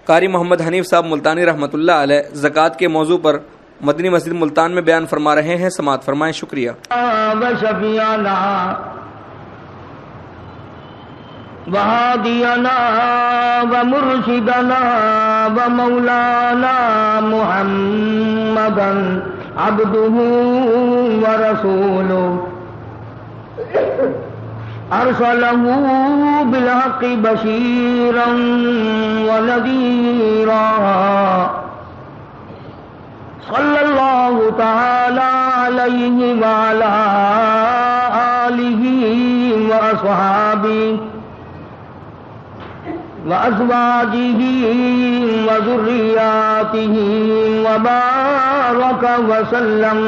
قاری محمد حنیف صاحب ملتانی رحمۃ اللہ علیہ زکوٰۃ کے موضوع پر مدنی مسجد ملتان میں بیان فرما رہے ہیں، سماعت فرمائیں۔ شکریہ۔ وشفیعنا وہادینا ومرشدنا ومولانا محمدا عبده ورسوله ارسله بالحق بشيرا ونذيرا صلى الله تعالى عليه وعلى آله وأصحابه وأزواجه وذرياته وبارك وسلم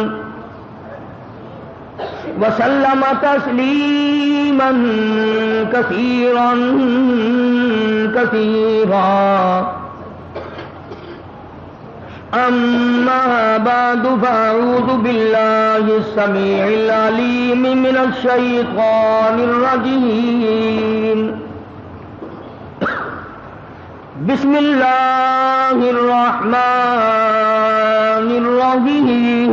تسليما كثيرا أما بعد فأعوذ بالله السميع العليم من الشيطان الرجيم بسم الله الرحمن الرحيم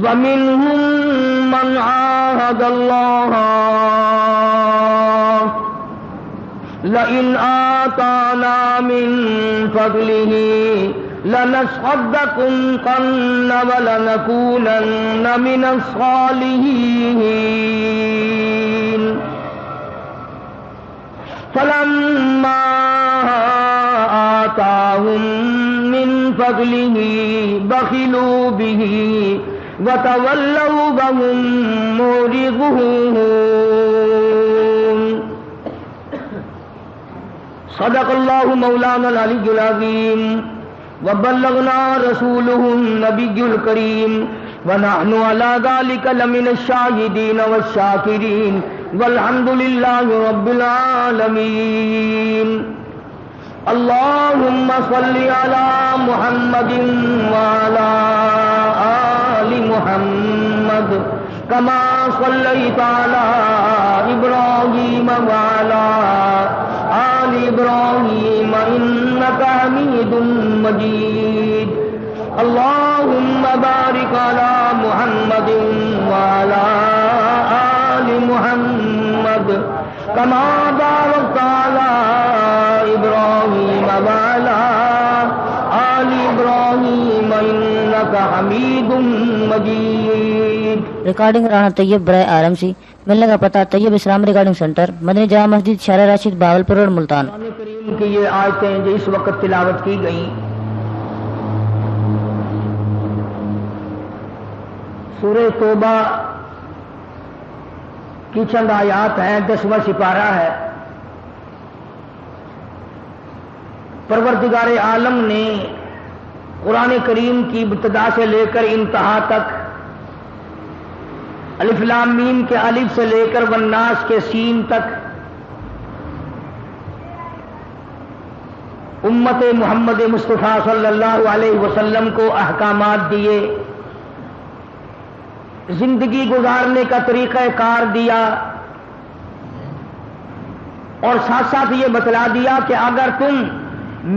ومنهم من عاهد الله لئن آتانا من فضله لنصدقن ولنكونن من الصالحين فلما آتاهم من فضله بخلوا به وتولوا وهم معرضون صدق اللہ مولانا العلی العظیم وبلغنا رسوله النبی الکریم ونحن على ذلك لمن الشاہدین والشاکرین والحمد للہ رب العالمین اللہم صل علی محمد وعلی آل محمد كما صليت على إبراهيم وعلى آل إبراهيم إنك حميد مجيد اللهم بارك على محمد وعلى آل محمد كما باركت على إبراهيم وعلى آل إبراهيم إنك حميد مجيد۔ ریکارڈنگ رانا طیب برائے RMC، ملنے کا پتہ طیب اسلام ریکارڈنگ سینٹر، مدنی جامع مسجد شارع راشد بہاولپور روڈ ملتان۔ قرآن کریم کی یہ آیتیں جو اس وقت تلاوت کی گئیں سورہ توبہ کی چند آیات ہیں، 10واں سپارہ ہے۔ پروردگار عالم نے قرآن کریم کی ابتدا سے لے کر انتہا تک، الف لام میم کے الف سے لے کر والناس کے سین تک امت محمد مصطفیٰ صلی اللہ علیہ وسلم کو احکامات دیے، زندگی گزارنے کا طریقہ کار دیا، اور ساتھ ساتھ یہ بتلا دیا کہ اگر تم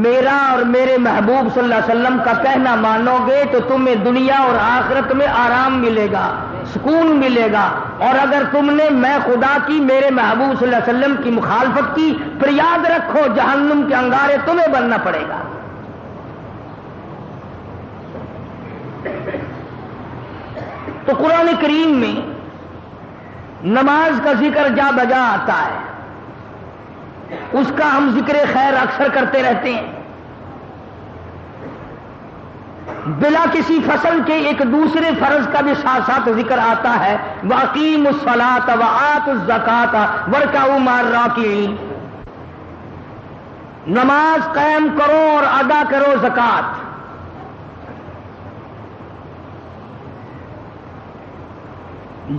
میرا اور میرے محبوب صلی اللہ علیہ وسلم کا کہنا مانو گے تو تمہیں دنیا اور آخرت میں آرام ملے گا، سکون ملے گا، اور اگر تم نے میں خدا کی میرے محبوب صلی اللہ علیہ وسلم کی مخالفت کی پھر یاد رکھو جہنم کے انگارے تمہیں بننا پڑے گا۔ تو قرآن کریم میں نماز کا ذکر جا بجا آتا ہے، اس کا ہم ذکر خیر اکثر کرتے رہتے ہیں، بلا کسی فصل کے ایک دوسرے فرض کا بھی ساتھ ساتھ ذکر آتا ہے، وَأَقِیمُوا الصَّلَاةَ وَآتُوا الزَّکَاةَ وَارْکَعُوا مَعَ الرَّاکِعِینَ، نماز قائم کرو اور ادا کرو زکوٰۃ۔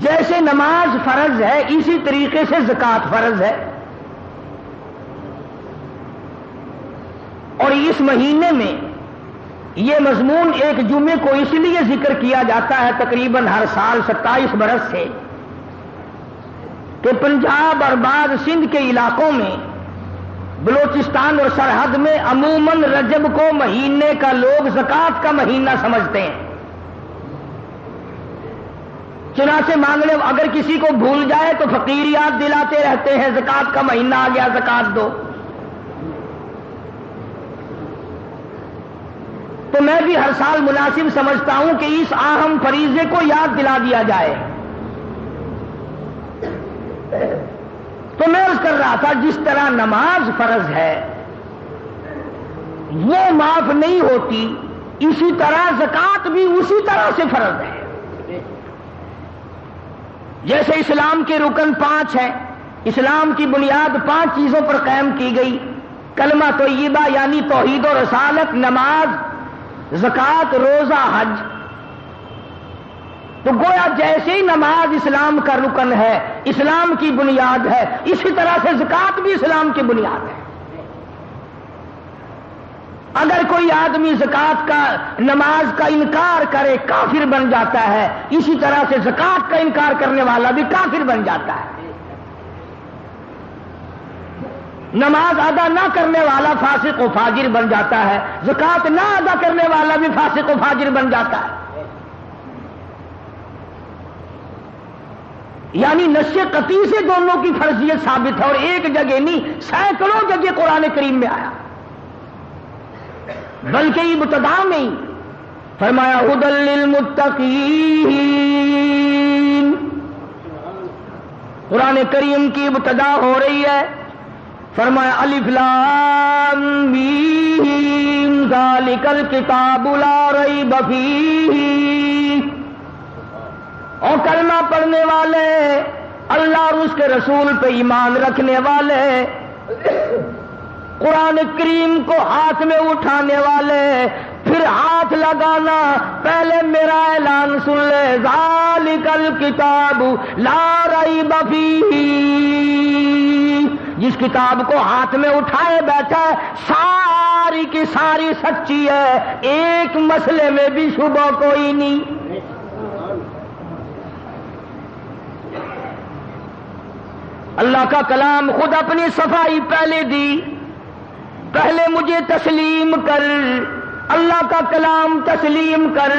جیسے نماز فرض ہے اسی طریقے سے زکوٰۃ فرض ہے، اور اس مہینے میں یہ مضمون ایک جمعے کو اس لیے ذکر کیا جاتا ہے تقریباً ہر سال 27 برس سے کہ پنجاب اور بعض سندھ کے علاقوں میں، بلوچستان اور سرحد میں عموماً رجب کو مہینے کا لوگ زکوٰۃ کا مہینہ سمجھتے ہیں، چنانچہ مانگنے اگر کسی کو بھول جائے تو فقیر یاد دلاتے رہتے ہیں زکوٰۃ کا مہینہ آ گیا زکوٰۃ دو۔ تو میں بھی ہر سال مناسب سمجھتا ہوں کہ اس اہم فریضے کو یاد دلا دیا جائے۔ تو میں عرض کر رہا تھا جس طرح نماز فرض ہے وہ معاف نہیں ہوتی، اسی طرح زکوٰۃ بھی اسی طرح سے فرض ہے۔ جیسے اسلام کے رکن 5 ہیں، اسلام کی بنیاد 5 چیزوں پر قائم کی گئی، کلمہ طیبہ یعنی توحید و رسالت، نماز، زکوٰۃ، روزہ، حج۔ تو گویا جیسے ہی نماز اسلام کا رکن ہے، اسلام کی بنیاد ہے، اسی طرح سے زکوٰۃ بھی اسلام کی بنیاد ہے۔ اگر کوئی آدمی زکوٰۃ کا، نماز کا انکار کرے کافر بن جاتا ہے، اسی طرح سے زکوٰۃ کا انکار کرنے والا بھی کافر بن جاتا ہے۔ نماز ادا نہ کرنے والا فاسق و فاجر بن جاتا ہے، زکوٰۃ نہ ادا کرنے والا بھی فاسق و فاجر بن جاتا ہے۔ یعنی نشے قطعی سے دونوں کی فرضیت ثابت ہے، اور ایک جگہ نہیں، سینکڑوں جگہ قرآن کریم میں آیا، بلکہ ابتدا میں ہی فرمایا ھدی للمتقین۔ قرآن کریم کی ابتدا ہو رہی ہے، فرمایا الف لام میم ذالک الکتاب لا ریب فیہ۔ اور کلمہ پڑھنے والے، اللہ اور اس کے رسول پہ ایمان رکھنے والے، قرآن کریم کو ہاتھ میں اٹھانے والے، پھر ہاتھ لگانا، پہلے میرا اعلان سن لے، ذالک الکتاب لا ریب فیہ۔ جس کتاب کو ہاتھ میں اٹھائے بیٹھا ہے ساری کی ساری سچی ہے، ایک مسئلے میں بھی شبہ کوئی نہیں۔ اللہ کا کلام خود اپنی صفائی پہلے دی، پہلے مجھے تسلیم کر، اللہ کا کلام تسلیم کر،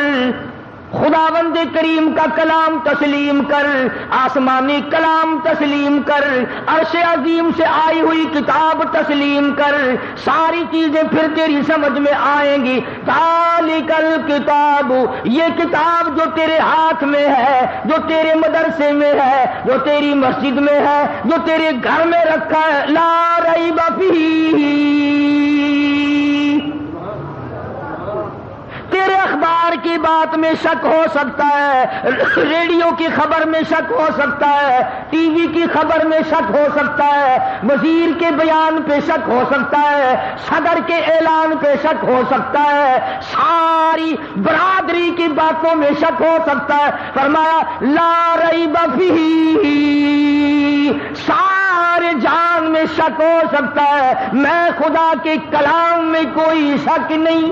خداوند کریم کا کلام تسلیم کر، آسمانی کلام تسلیم کر، عرش عظیم سے آئی ہوئی کتاب تسلیم کر، ساری چیزیں پھر تیری سمجھ میں آئیں گی۔ ذالک الکتاب، یہ کتاب جو تیرے ہاتھ میں ہے، جو تیرے مدرسے میں ہے، جو تیری مسجد میں ہے، جو تیرے گھر میں رکھا ہے، لا ریب فیہ۔ تیرے اخبار کی بات میں شک ہو سکتا ہے، ریڈیو کی خبر میں شک ہو سکتا ہے، ٹی وی کی خبر میں شک ہو سکتا ہے، وزیر کے بیان پہ شک ہو سکتا ہے، صدر کے اعلان پہ شک ہو سکتا ہے، ساری برادری کی باتوں میں شک ہو سکتا ہے۔ فرمایا لا ریب فیہ، سارے جان میں شک ہو سکتا ہے، میں خدا کے کلام میں کوئی شک نہیں۔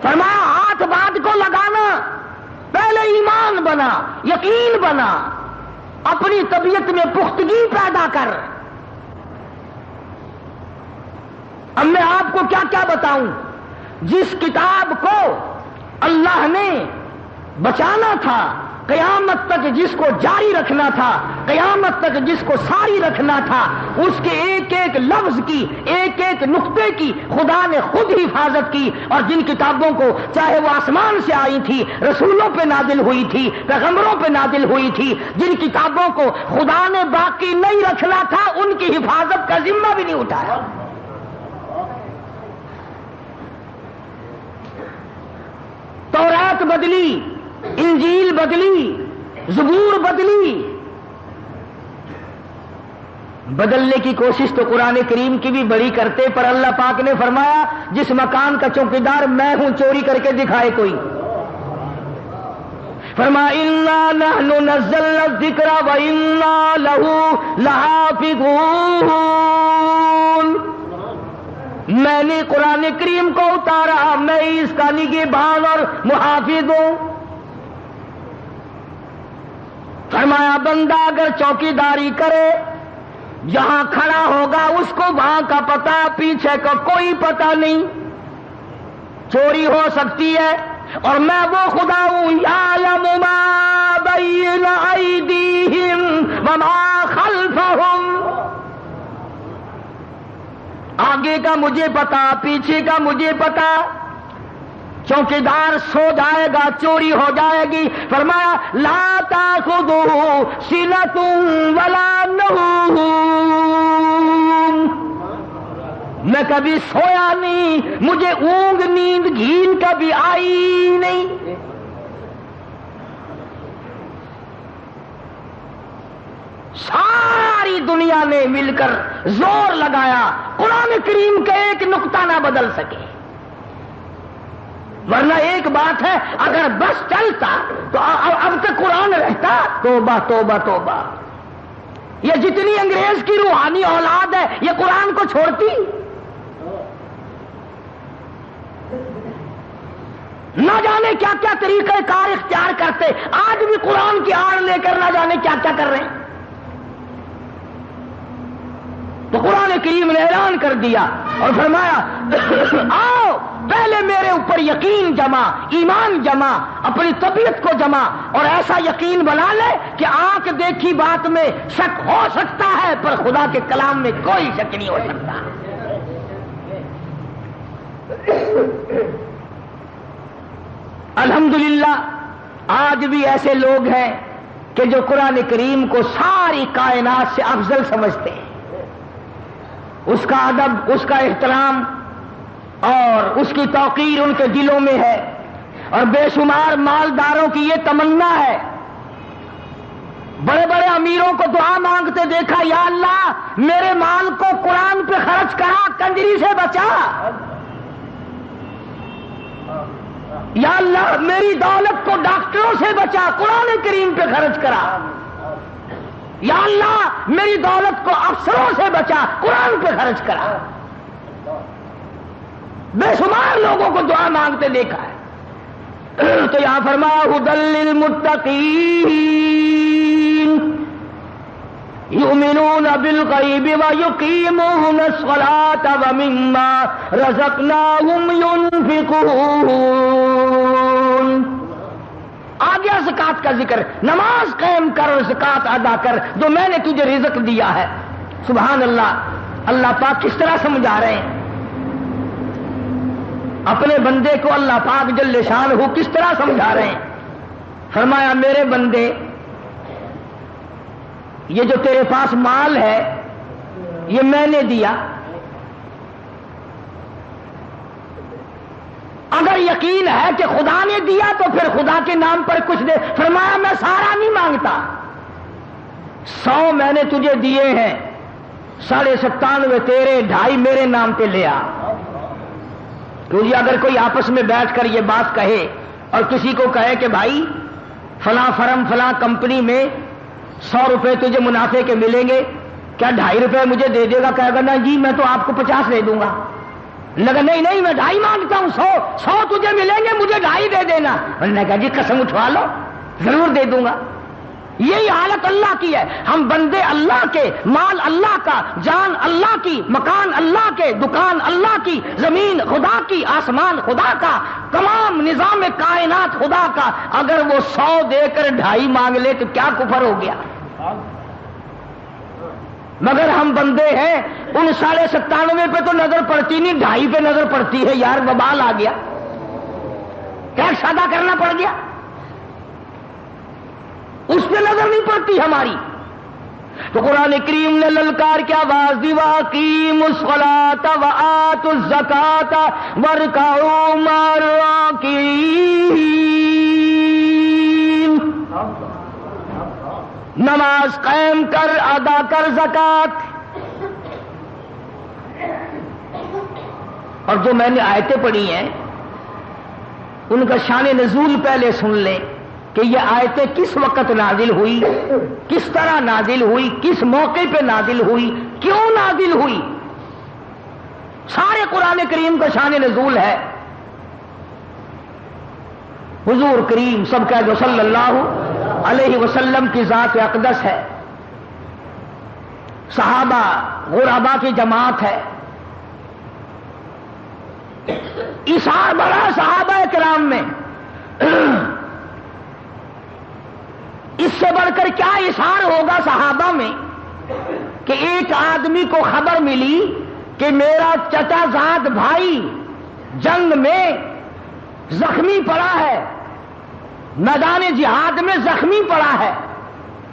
فرمایا ہاتھ بات کو لگانا، پہلے ایمان بنا، یقین بنا، اپنی طبیعت میں پختگی پیدا کر۔ اب میں آپ کو کیا کیا بتاؤں، جس کتاب کو اللہ نے بچانا تھا، قیامت تک جس کو جاری رکھنا تھا، قیامت تک جس کو ساری رکھنا تھا، اس کے ایک ایک لفظ کی، ایک ایک نقطے کی خدا نے خود حفاظت کی۔ اور جن کتابوں کو چاہے وہ آسمان سے آئی تھی، رسولوں پہ نازل ہوئی تھی، پیغمبروں پہ نازل ہوئی تھی، جن کتابوں کو خدا نے باقی نہیں رکھنا تھا، ان کی حفاظت کا ذمہ بھی نہیں اٹھایا۔ تورات بدلی، انجیل بدلی، زبور بدلی، بدلنے کی کوشش تو قرآن کریم کی بھی بڑی کرتے، پر اللہ پاک نے فرمایا جس مکان کا چوکیدار میں ہوں، چوری کر کے دکھائے کوئی۔ فرمایا انا نحن نزلنا الذکر وانا لہ لحافظون۔ میں نے قرآن کریم کو اتارا، میں اس کا نگہبان اور محافظ ہوں۔ فرمایا بندہ اگر چوکیداری کرے، جہاں کھڑا ہوگا اس کو وہاں کا پتہ، پیچھے کا کوئی پتہ نہیں، چوری ہو سکتی ہے، اور میں وہ خدا ہوں یعلم ما بین ایدیہم وما خلفہم، آگے کا مجھے پتا، پیچھے کا مجھے پتا۔ چوکیدار سو جائے گا، چوری ہو جائے گی، فرمایا لا تاخذہ سنۃ ولا نوم، میں کبھی سویا نہیں، مجھے اونگ نیند گھین کبھی آئی نہیں۔ ساری دنیا نے مل کر زور لگایا قرآن کریم کا ایک نقطہ نہ بدل سکے، ورنہ ایک بات ہے اگر بس چلتا تو اب تک قرآن رہتا۔ توبہ توبہ توبہ، یہ جتنی انگریز کی روحانی اولاد ہے یہ قرآن کو چھوڑتی؟ نہ جانے کیا کیا طریقہ کار اختیار کرتے، آج بھی قرآن کی آڑ لے کر نہ جانے کیا کیا کر رہے ہیں۔ تو قرآن کریم نے اعلان کر دیا اور فرمایا آؤ پہلے میرے اوپر یقین جمع، ایمان جمع، اپنی طبیعت کو جمع، اور ایسا یقین بنا لے کہ آنکھ دیکھی بات میں شک ہو سکتا ہے پر خدا کے کلام میں کوئی شک نہیں ہو سکتا۔ الحمدللہ آج بھی ایسے لوگ ہیں کہ جو قرآن کریم کو ساری کائنات سے افضل سمجھتے ہیں، اس کا ادب، اس کا احترام اور اس کی توقیر ان کے دلوں میں ہے، اور بے شمار مالداروں کی یہ تمنا ہے، بڑے بڑے امیروں کو دعا مانگتے دیکھا، یا اللہ میرے مال کو قرآن پہ خرچ کرا، کنجری سے بچا، یا اللہ میری دولت کو ڈاکٹروں سے بچا، قرآن کریم پہ خرچ کرا، یا اللہ میری دولت کو افسروں سے بچا، قرآن پہ خرچ کرا۔ بے شمار لوگوں کو دعا مانگتے دیکھا ہے۔ تو یہاں فرمایا ھدی للمتقین یؤمنون بالغیب ویقیمون الصلاة ومما رزقناہم ينفقون۔ آ گیا زکات کا ذکر، نماز قائم کر اور زکات ادا کر جو میں نے تجھے رزق دیا ہے۔ سبحان اللہ، اللہ پاک کس طرح سمجھا رہے ہیں اپنے بندے کو، اللہ پاک جل شانہ کس طرح سمجھا رہے ہیں۔ فرمایا میرے بندے یہ جو تیرے پاس مال ہے یہ میں نے دیا، اگر یقین ہے کہ خدا نے دیا تو پھر خدا کے نام پر کچھ دے۔ فرمایا میں سارا نہیں مانگتا، 100 میں نے تجھے دیے ہیں، 97.5 تیرے، 2.5 میرے نام پہ لے آ۔ کیونکہ اگر کوئی آپس میں بیٹھ کر یہ بات کہے اور کسی کو کہے کہ بھائی فلاں فرم فلاں کمپنی میں 100 روپے تجھے منافع کے ملیں گے، کیا 2.5 روپے مجھے دے دے گا؟ کہے گا نہیں جی میں تو آپ کو 50 دے دوں گا۔ لگا نہیں نہیں میں 2.5 مانگتا ہوں، 100 تجھے ملیں گے، مجھے 2.5 دے دینا۔ انہوں نے کہا جی قسم اٹھوا لو، ضرور دے دوں گا۔ یہی حالت اللہ کی ہے، ہم بندے اللہ کے، مال اللہ کا، جان اللہ کی، مکان اللہ کے، دکان اللہ کی، زمین خدا کی، آسمان خدا کا، تمام نظام کائنات خدا کا، اگر وہ 100 دے کر 2.5 مانگ لے تو کیا کفر ہو گیا؟ مگر ہم بندے ہیں، ان 97.5 پہ تو نظر پڑتی نہیں، 2.5 پہ نظر پڑتی ہے، یار وبال آ گیا، ٹیکس ادا کرنا پڑ گیا، اس پہ نظر نہیں پڑتی ہماری۔ تو قرآن کریم نے للکار کی آواز دی، وَأَقِیمُوا الصَّلَاةَ وَآتُوا الزَّکَاةَ وَارْکَعُوا مَعَ الرَّاکِعِینَ۔ نماز قائم کر، ادا کر زکات۔ اور جو میں نے آیتیں پڑھی ہیں ان کا شان نزول پہلے سن لیں کہ یہ آیتیں کس وقت نازل ہوئی، کس طرح نازل ہوئی، کس موقع پہ نازل ہوئی، کیوں نازل ہوئی۔ سارے قرآن کریم کا شان نزول ہے. حضور کریم سب کا جو صلی اللہ علیہ وسلم کی ذات اقدس ہے. صحابہ غربا کی جماعت ہے. اثار بڑا صحابہ کرام میں. اس سے بڑھ کر کیا اثار ہوگا صحابہ میں کہ ایک آدمی کو خبر ملی کہ میرا چچا زاد بھائی جنگ میں زخمی پڑا ہے، میدان جہاد میں زخمی پڑا ہے،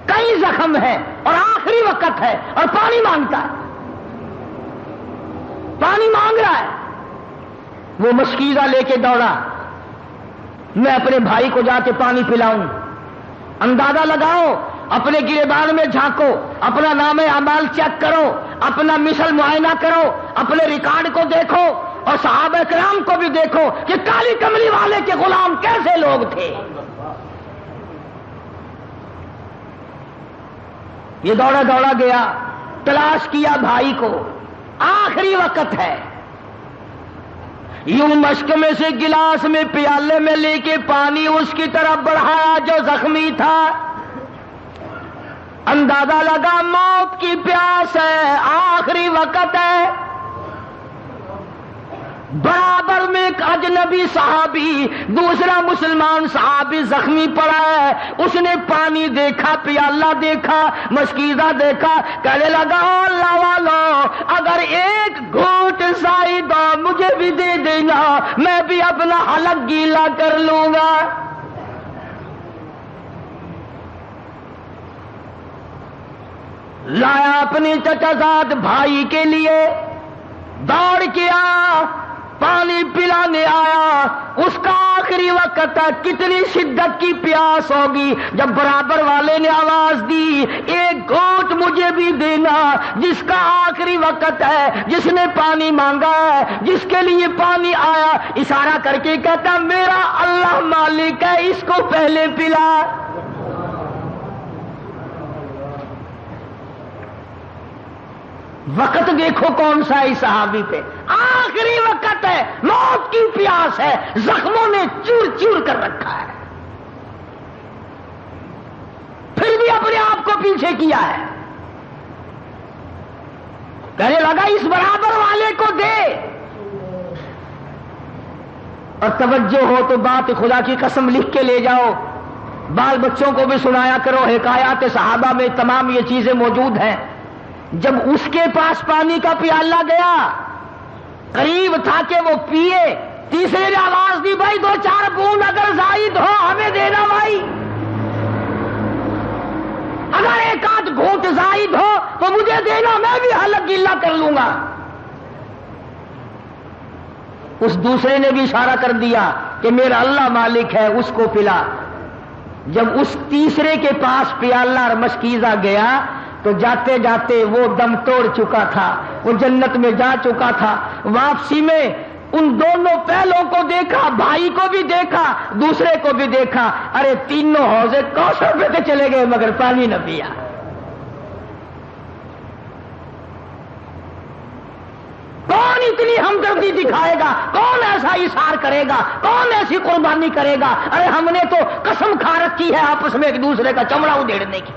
کئی زخم ہے اور آخری وقت ہے اور پانی مانگتا ہے، پانی مانگ رہا ہے. وہ مشکیزہ لے کے دوڑا، میں اپنے بھائی کو جا کے پانی پلاؤں. اندازہ لگاؤ، اپنے گریبان میں جھانکو، اپنا نام اعمال چیک کرو، اپنا مثل معائنہ کرو، اپنے ریکارڈ کو دیکھو اور صحابہ کرام کو بھی دیکھو کہ کالی کملی والے کے غلام کیسے لوگ تھے. یہ دوڑا دوڑا گیا، تلاش کیا بھائی کو، آخری وقت ہے. یوں مشک میں سے گلاس میں پیالے میں لے کے پانی اس کی طرف بڑھایا جو زخمی تھا. اندازہ لگا موت کی پیاس ہے، آخری وقت ہے. برابر میں ایک اجنبی صحابی، دوسرا مسلمان صحابی زخمی پڑا ہے. اس نے پانی دیکھا، پیالہ دیکھا، مشکیزہ دیکھا، کہنے لگا اللہ والو اگر ایک گھونٹ زائد مجھے بھی دے دینا، میں بھی اپنا حلق گیلا کر لوں گا. لایا اپنے چچا زاد بھائی کے لیے، دوڑ کے آیا، پانی پلانے آیا. اس کا آخری وقت ہے، کتنی شدت کی پیاس ہوگی. جب برابر والے نے آواز دی ایک گھونٹ مجھے بھی دینا، جس کا آخری وقت ہے، جس نے پانی مانگا ہے، جس کے لیے پانی آیا، اشارہ کر کے کہتا میرا اللہ مالک ہے، اس کو پہلے پلا. وقت دیکھو کون سا ہے صحابی پہ، آخری وقت ہے، موت کی پیاس ہے، زخموں نے چور چور کر رکھا ہے، پھر بھی اپنے آپ کو پیچھے کیا ہے. کہنے لگا اس برابر والے کو دے. اور توجہ ہو تو بات خدا کی قسم لکھ کے لے جاؤ، بال بچوں کو بھی سنایا کرو. حکایات صحابہ میں تمام یہ چیزیں موجود ہیں. جب اس کے پاس پانی کا پیالہ گیا، قریب تھا کہ وہ پیے، تیسرے نے آواز دی بھائی 2-4 بوند اگر زائد ہو ہمیں دینا بھائی، اگر ایک آدھ گھونٹ زائد ہو تو مجھے دینا، میں بھی حلق گیلا کر لوں گا. اس دوسرے نے بھی اشارہ کر دیا کہ میرا اللہ مالک ہے، اس کو پلا. جب اس تیسرے کے پاس پیالہ اور مشکیزہ گیا تو جاتے جاتے وہ دم توڑ چکا تھا، وہ جنت میں جا چکا تھا. واپسی میں ان دونوں پہلوں کو دیکھا، بھائی کو بھی دیکھا، دوسرے کو بھی دیکھا. ارے تینوں حوضے کوثر پہ چلے گئے مگر پانی نہ پیا. کون اتنی ہمدردی دکھائے گا؟ کون ایسا اثار کرے گا؟ کون ایسی قربانی کرے گا؟ ارے ہم نے تو قسم کھا رکھی ہے آپس میں ایک دوسرے کا چمڑا ادھیڑنے کی.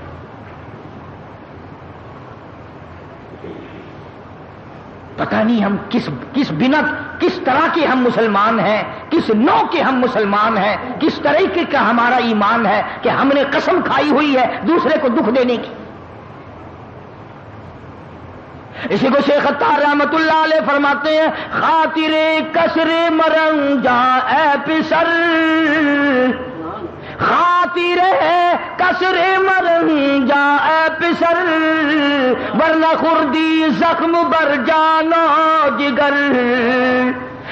پتہ نہیں ہم کس بنت، کس طرح کے ہم مسلمان ہیں، کس نوع کے ہم مسلمان ہیں، کس طریقے کا ہمارا ایمان ہے کہ ہم نے قسم کھائی ہوئی ہے دوسرے کو دکھ دینے کی. اسی کو شیخ عطار رحمت اللہ علیہ فرماتے ہیں خاطر کسر مرنگ جا اے پسر، خاطر کسر مرنگ جا اے پسر، ورنہ خردی زخم بر جانا جگر.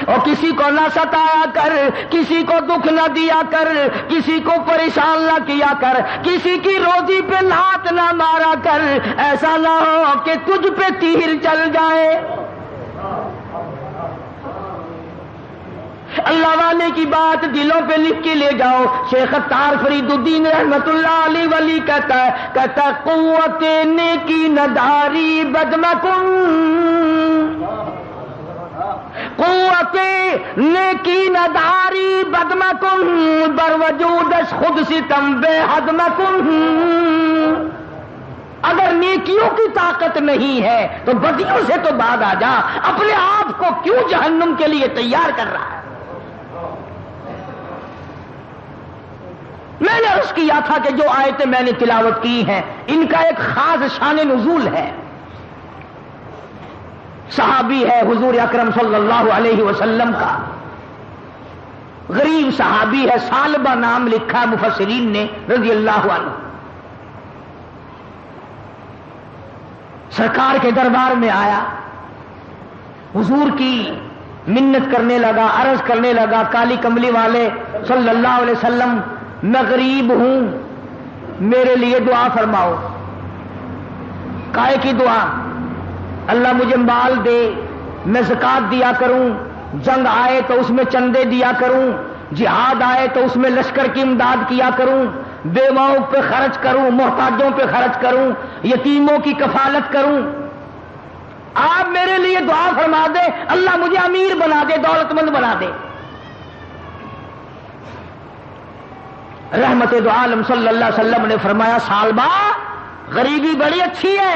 اور کسی کو نہ ستایا کر، کسی کو دکھ نہ دیا کر، کسی کو پریشان نہ کیا کر، کسی کی روزی پہ لات نہ مارا کر، ایسا نہ ہو کہ تجھ پہ تیر چل جائے. اللہ والے کی بات دلوں پہ لکھ کے لے جاؤ. شیخ عطار فرید الدین رحمت اللہ علیہ ولی کہتا ہے قوت نیکی نداری بدمکن، قوت نیکی نداری بدمکن بر وجودش خود ستم بے حدمکن. اگر نیکیوں کی طاقت نہیں ہے تو بدیوں سے تو بعد آ جا. اپنے آپ کو کیوں جہنم کے لیے تیار کر رہا ہے؟ میں نے عرض کیا تھا کہ جو آیتیں میں نے تلاوت کی ہیں ان کا ایک خاص شان نزول ہے. صحابی ہے حضور اکرم صلی اللہ علیہ وسلم کا، غریب صحابی ہے، ثعلبہ نام لکھا مفسرین نے رضی اللہ عنہ. سرکار کے دربار میں آیا، حضور کی منت کرنے لگا، عرض کرنے لگا، کالی کملی والے صلی اللہ علیہ وسلم میں غریب ہوں، میرے لیے دعا فرماؤ. کائے کی دعا؟ اللہ مجھے مال دے، میں زکات دیا کروں، جنگ آئے تو اس میں چندے دیا کروں، جہاد آئے تو اس میں لشکر کی امداد کیا کروں، بیواؤں پہ خرچ کروں، محتاجوں پہ خرچ کروں، یتیموں کی کفالت کروں. آپ میرے لیے دعا فرما دے، اللہ مجھے امیر بنا دے، دولت مند بنا دے. رحمت دو عالم صلی اللہ علیہ وسلم نے فرمایا ثعلبہ غریبی بڑی اچھی ہے،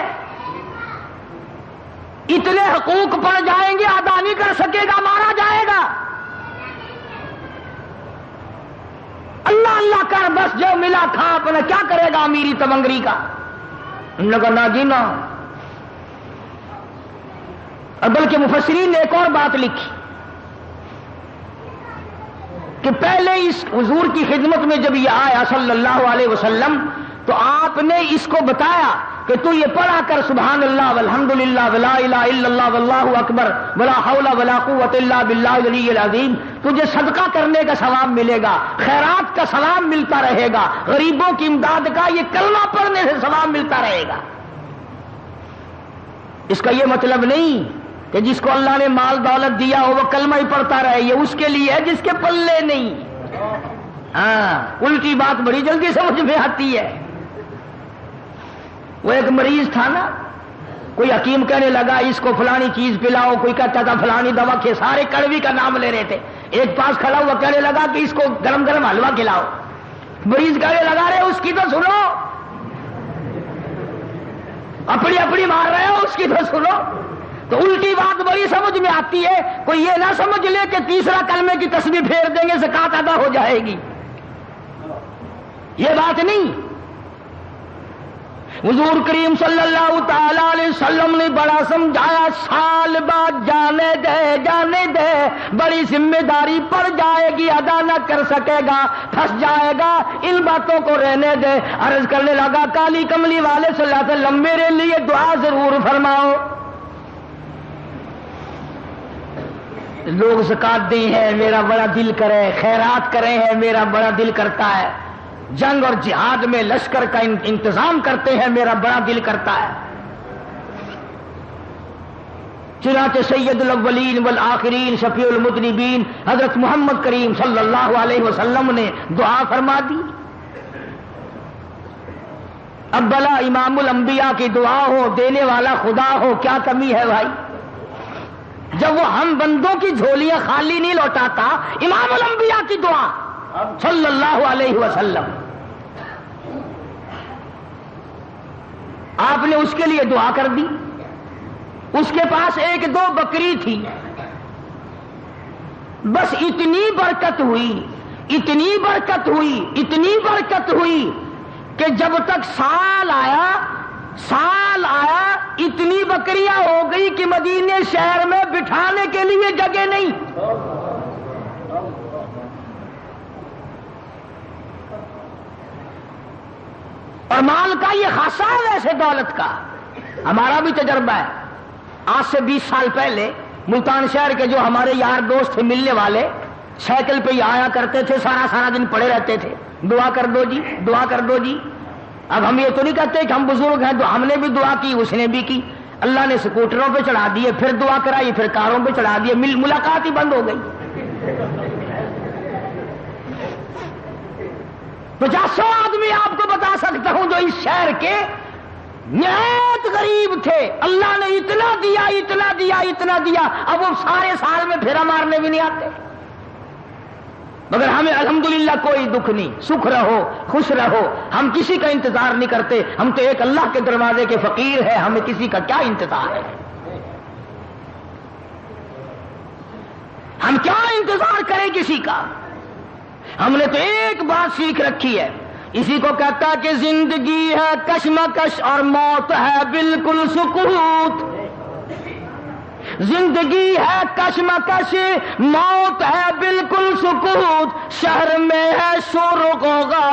اتنے حقوق پڑ جائیں گے ادا نہیں کر سکے گا، مارا جائے گا. اللہ اللہ کر، بس جو ملا کھا، اپنا کیا کرے گا امیری تمنگری کا. ہم نے کہا نہ جی نہ. اور بلکہ مفسرین نے ایک اور بات لکھی کہ پہلے اس حضور کی خدمت میں جب یہ آیا صلی اللہ علیہ وسلم تو آپ نے اس کو بتایا کہ تو یہ پڑھا کر سبحان اللہ والحمد للہ ولا الہ الا اللہ واللہ اکبر ولا حول ولا قوت الا باللہ العلی العظیم. تجھے صدقہ کرنے کا ثواب ملے گا، خیرات کا ثواب ملتا رہے گا، غریبوں کی امداد کا یہ کلمہ پڑھنے سے ثواب ملتا رہے گا. اس کا یہ مطلب نہیں کہ جس کو اللہ نے مال دولت دیا ہو وہ کلمہ ہی پڑھتا رہے، یہ اس کے لیے ہے جس کے پلے نہیں. ہاں، الٹی بات بڑی جلدی سمجھ میں آتی ہے. وہ ایک مریض تھا نا، کوئی حکیم کہنے لگا اس کو فلانی چیز پلاؤ، کوئی کہتا تھا فلانی دوا کے، سارے کڑوی کا نام لے رہے تھے. ایک پاس کھڑا ہوا کہنے لگا کہ اس کو گرم گرم حلوہ کھلاؤ. مریض کہنے لگا رہے اس کی تو سنو، اپنی اپنی مار رہے ہو، اس کی تو سنو. تو الٹی بات بڑی سمجھ میں آتی ہے. کوئی یہ نہ سمجھ لے کہ تیسرا کلمے کی تسبیح پھیر دیں گے زکات ادا ہو جائے گی، یہ بات نہیں. حضور کریم صلی اللہ تعالی علیہ وسلم نے بڑا سمجھایا، سال بعد جانے دے جانے دے، بڑی ذمہ داری پڑ جائے گی، ادا نہ کر سکے گا، پھنس جائے گا، ان باتوں کو رہنے دے. عرض کرنے لگا کالی کملی والے صلی اللہ علیہ وسلم میرے لیے دعا ضرور فرماؤ. لوگ زکات دیں ہیں میرا بڑا دل کرے، خیرات کریں ہیں میرا بڑا دل کرتا ہے، جنگ اور جہاد میں لشکر کا انتظام کرتے ہیں میرا بڑا دل کرتا ہے. چنانچہ سید الاولین والآخرین شفیع المذنبین حضرت محمد کریم صلی اللہ علیہ وسلم نے دعا فرما دی. اب بلا امام الانبیاء کی دعا ہو، دینے والا خدا ہو، کیا کمی ہے بھائی؟ جب وہ ہم بندوں کی جھولیاں خالی نہیں لوٹاتا، امام الانبیاء کی دعا صلی اللہ علیہ وسلم، آپ نے اس کے لیے دعا کر دی. اس کے پاس ایک دو بکری تھی، بس اتنی برکت ہوئی، اتنی برکت ہوئی، اتنی برکت ہوئی کہ جب تک سال آیا اتنی بکریاں ہو گئی کہ مدینے شہر میں بٹھانے کے لیے جگہ نہیں. اور مال کا یہ خاصہ ہے ویسے دولت کا. ہمارا بھی تجربہ ہے. آج سے 20 سال پہلے ملتان شہر کے جو ہمارے یار دوست تھے ملنے والے، سائیکل پہ ہی آیا کرتے تھے، سارا دن پڑے رہتے تھے، دعا کر دو جی، دعا کر دو جی. اب ہم یہ تو نہیں کہتے کہ ہم بزرگ ہیں، تو ہم نے بھی دعا کی، اس نے بھی کی. اللہ نے سکوٹروں پہ چڑھا دیے، پھر دعا کرائی، پھر کاروں پہ چڑھا دیے، ملاقات ہی بند ہو گئی. 50 آدمی آپ کو بتا سکتا ہوں جو اس شہر کے نہایت غریب تھے، اللہ نے اتنا دیا اتنا دیا اتنا دیا، اب وہ سارے سال میں پھیرا مارنے بھی نہیں آتے، مگر ہمیں الحمدللہ کوئی دکھ نہیں، سکھ رہو خوش رہو، ہم کسی کا انتظار نہیں کرتے، ہم تو ایک اللہ کے دروازے کے فقیر ہیں، ہمیں کسی کا کیا انتظار ہے؟ ہم کیا انتظار کریں کسی کا؟ ہم نے تو ایک بات سیکھ رکھی ہے، اسی کو کہتا کہ زندگی ہے کشمکش اور موت ہے بالکل سکوت، زندگی ہے کشمکش موت ہے بالکل سکوت، شہر میں ہے شور و غوغا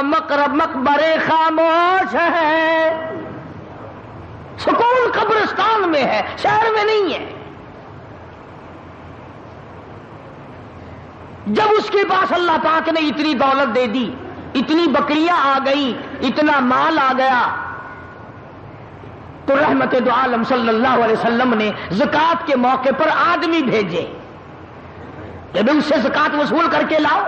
مقبرے خاموش ہے، سکون قبرستان میں ہے، شہر میں نہیں ہے۔ جب اس کے پاس اللہ پاک نے اتنی دولت دے دی، اتنی بکریاں آ گئی، اتنا مال آ گیا، تو رحمت دو عالم صلی اللہ علیہ وسلم نے زکوٰۃ کے موقع پر آدمی بھیجے کہ بھئی اس سے زکوٰۃ وصول کر کے لاؤ۔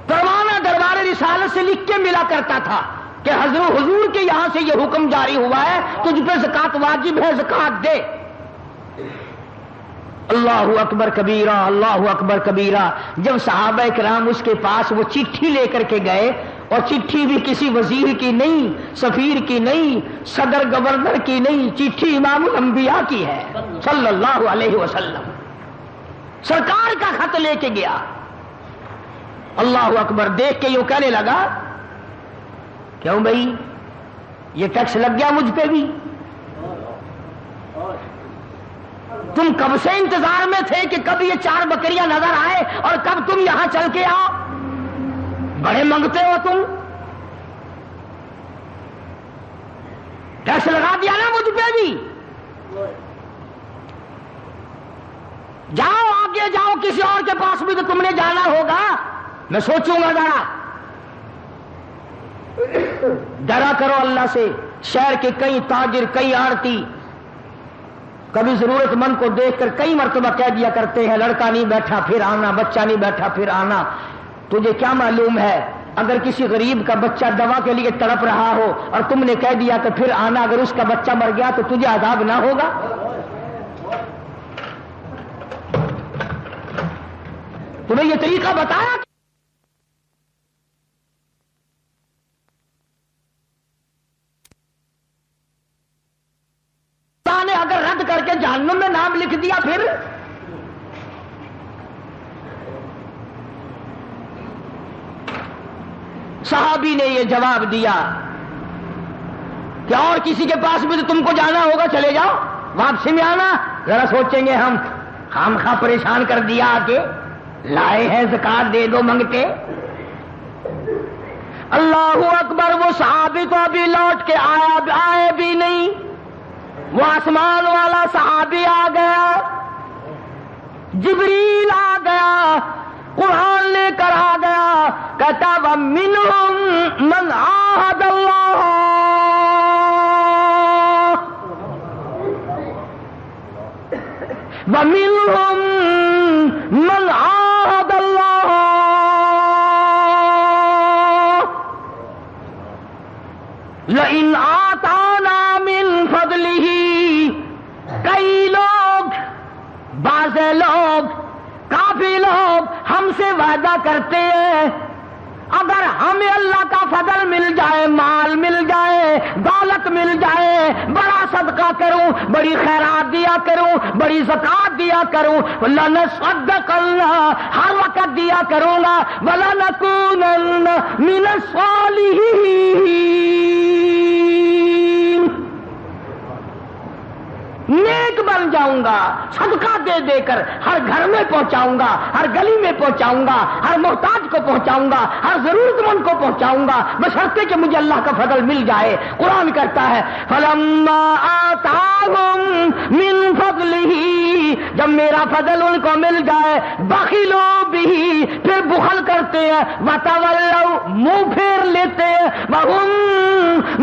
پروانہ دربار رسالت سے لکھ کے ملا کرتا تھا کہ حضور کے یہاں سے یہ حکم جاری ہوا ہے، تجھ پہ زکوٰۃ واجب ہے، زکوٰۃ دے۔ اللہ اکبر کبیرہ، اللہ اکبر کبیرہ۔ جب صحابہ کرام اس کے پاس وہ چٹھی لے کر کے گئے، اور چٹھی بھی کسی وزیر کی نہیں، سفیر کی نہیں، صدر گورنر کی نہیں، چٹھی امام الانبیاء کی ہے صلی اللہ علیہ وسلم، سرکار کا خط لے کے گیا۔ اللہ اکبر، دیکھ کے یوں کہنے لگا، کیوں بھائی یہ ٹیکس لگ گیا مجھ پہ بھی؟ تم کب سے انتظار میں تھے کہ کب یہ 4 بکریاں نظر آئے اور کب تم یہاں چل کے آؤ؟ بڑے منگتے ہو تم، ٹیکس لگا دیا نا مجھ پہ بھی، جاؤ آگے جاؤ، کسی اور کے پاس بھی تو تم نے جانا ہوگا، میں سوچوں گا ذرا۔ ڈرا کرو اللہ سے۔ شہر کے کئی تاجر، کئی آڑتی کبھی ضرورت مند کو دیکھ کر کئی مرتبہ کہہ دیا کرتے ہیں، لڑکا نہیں بیٹھا پھر آنا، بچہ نہیں بیٹھا پھر آنا۔ تجھے کیا معلوم ہے اگر کسی غریب کا بچہ دوا کے لیے تڑپ رہا ہو اور تم نے کہہ دیا کہ پھر آنا، اگر اس کا بچہ مر گیا تو تجھے عذاب نہ ہوگا؟ تمہیں یہ طریقہ بتایا؟ نے اگر رد کر کے جہنم میں نام لکھ دیا پھر؟ صحابی نے یہ جواب دیا کہ اور کسی کے پاس بھی تو تم کو جانا ہوگا، چلے جاؤ، واپسی میں آنا، ذرا سوچیں گے ہم، خامخواہ پریشان کر دیا کہ لائے ہیں زکات دے دو منگ کے۔ اللہ اکبر، وہ صحابی تو ابھی لوٹ کے آئے بھی نہیں، وہ آسمان والا صحابی آ گیا، جبریل آ گیا، قرآن لے کر آ گیا، کہتا وَمِنْهُمْ مَنْ عَاهَدَ اللَّهَ، وَمِنْهُمْ مَنْ عَاهَدَ اللَّهَ لَئِنْ آتَانَا مِنْ فَضْلِهِ۔ کئی لوگ، بعض لوگ، کافی لوگ ہم سے وعدہ کرتے ہیں اگر ہمیں اللہ کا فضل مل جائے، مال مل جائے، دولت مل جائے، بڑا صدقہ کروں، بڑی خیرات دیا کروں، بڑی زکات دیا کروں، لَنَصَدَّقَنَّ، ہر وقت دیا کروں گا، وَلَنَكُونَنَّ مِنَ الصَّالِحِينَ، نیک بن جاؤں گا، صدقہ دے دے کر ہر گھر میں پہنچاؤں گا، ہر گلی میں پہنچاؤں گا، ہر محتاج کو پہنچاؤں گا، ہر ضرورت مند کو پہنچاؤں گا، بشرطے کہ مجھے اللہ کا فضل مل جائے۔ قرآن کہتا ہے فَلَمَّا آتَاهُم مِّن فَضْلِهِ، جب میرا فضل ان کو مل جائے، بَخِلُوا بِهِ، پھر بخل کرتے ہیں، وَتَوَلَّوْا، منہ پھیر لیتے ہیں، وَهُم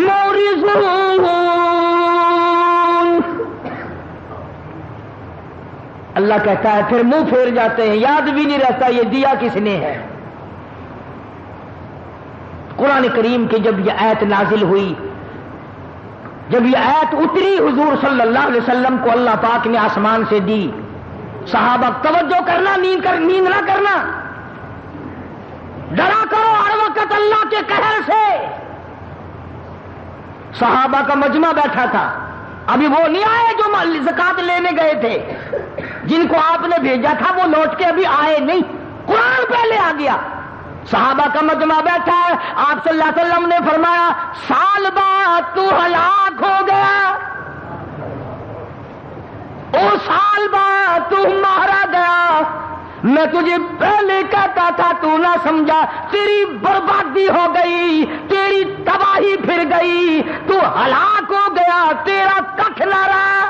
مُعْرِضُونَ، اللہ کہتا ہے پھر منہ پھیر جاتے ہیں، یاد بھی نہیں رہتا یہ دیا کس نے ہے۔ قرآن کریم کی جب یہ آیت نازل ہوئی جب یہ آیت اتری حضور صلی اللہ علیہ وسلم کو اللہ پاک نے آسمان سے دی، صحابہ توجہ کرنا، نیند نہ کرنا، ڈرا کرو ہر وقت اللہ کے قہر سے۔ صحابہ کا مجمع بیٹھا تھا، ابھی وہ نہیں آئے جو زکات لینے گئے تھے، جن کو آپ نے بھیجا تھا وہ لوٹ کے ابھی آئے نہیں، قرآن پہلے آ گیا۔ صحابہ کا مجمع بیٹھا ہے، آپ صلی اللہ علیہ وسلم نے فرمایا سال بعد تو ہلاک ہو گیا، او سال بعد تو مارا گیا، میں تجھے پہلے کہتا تھا تو نہ سمجھا، تیری بربادی ہو گئی، تیری تباہی پھر گئی، تو ہلاک ہو گیا، تیرا ککھ نہ رہا۔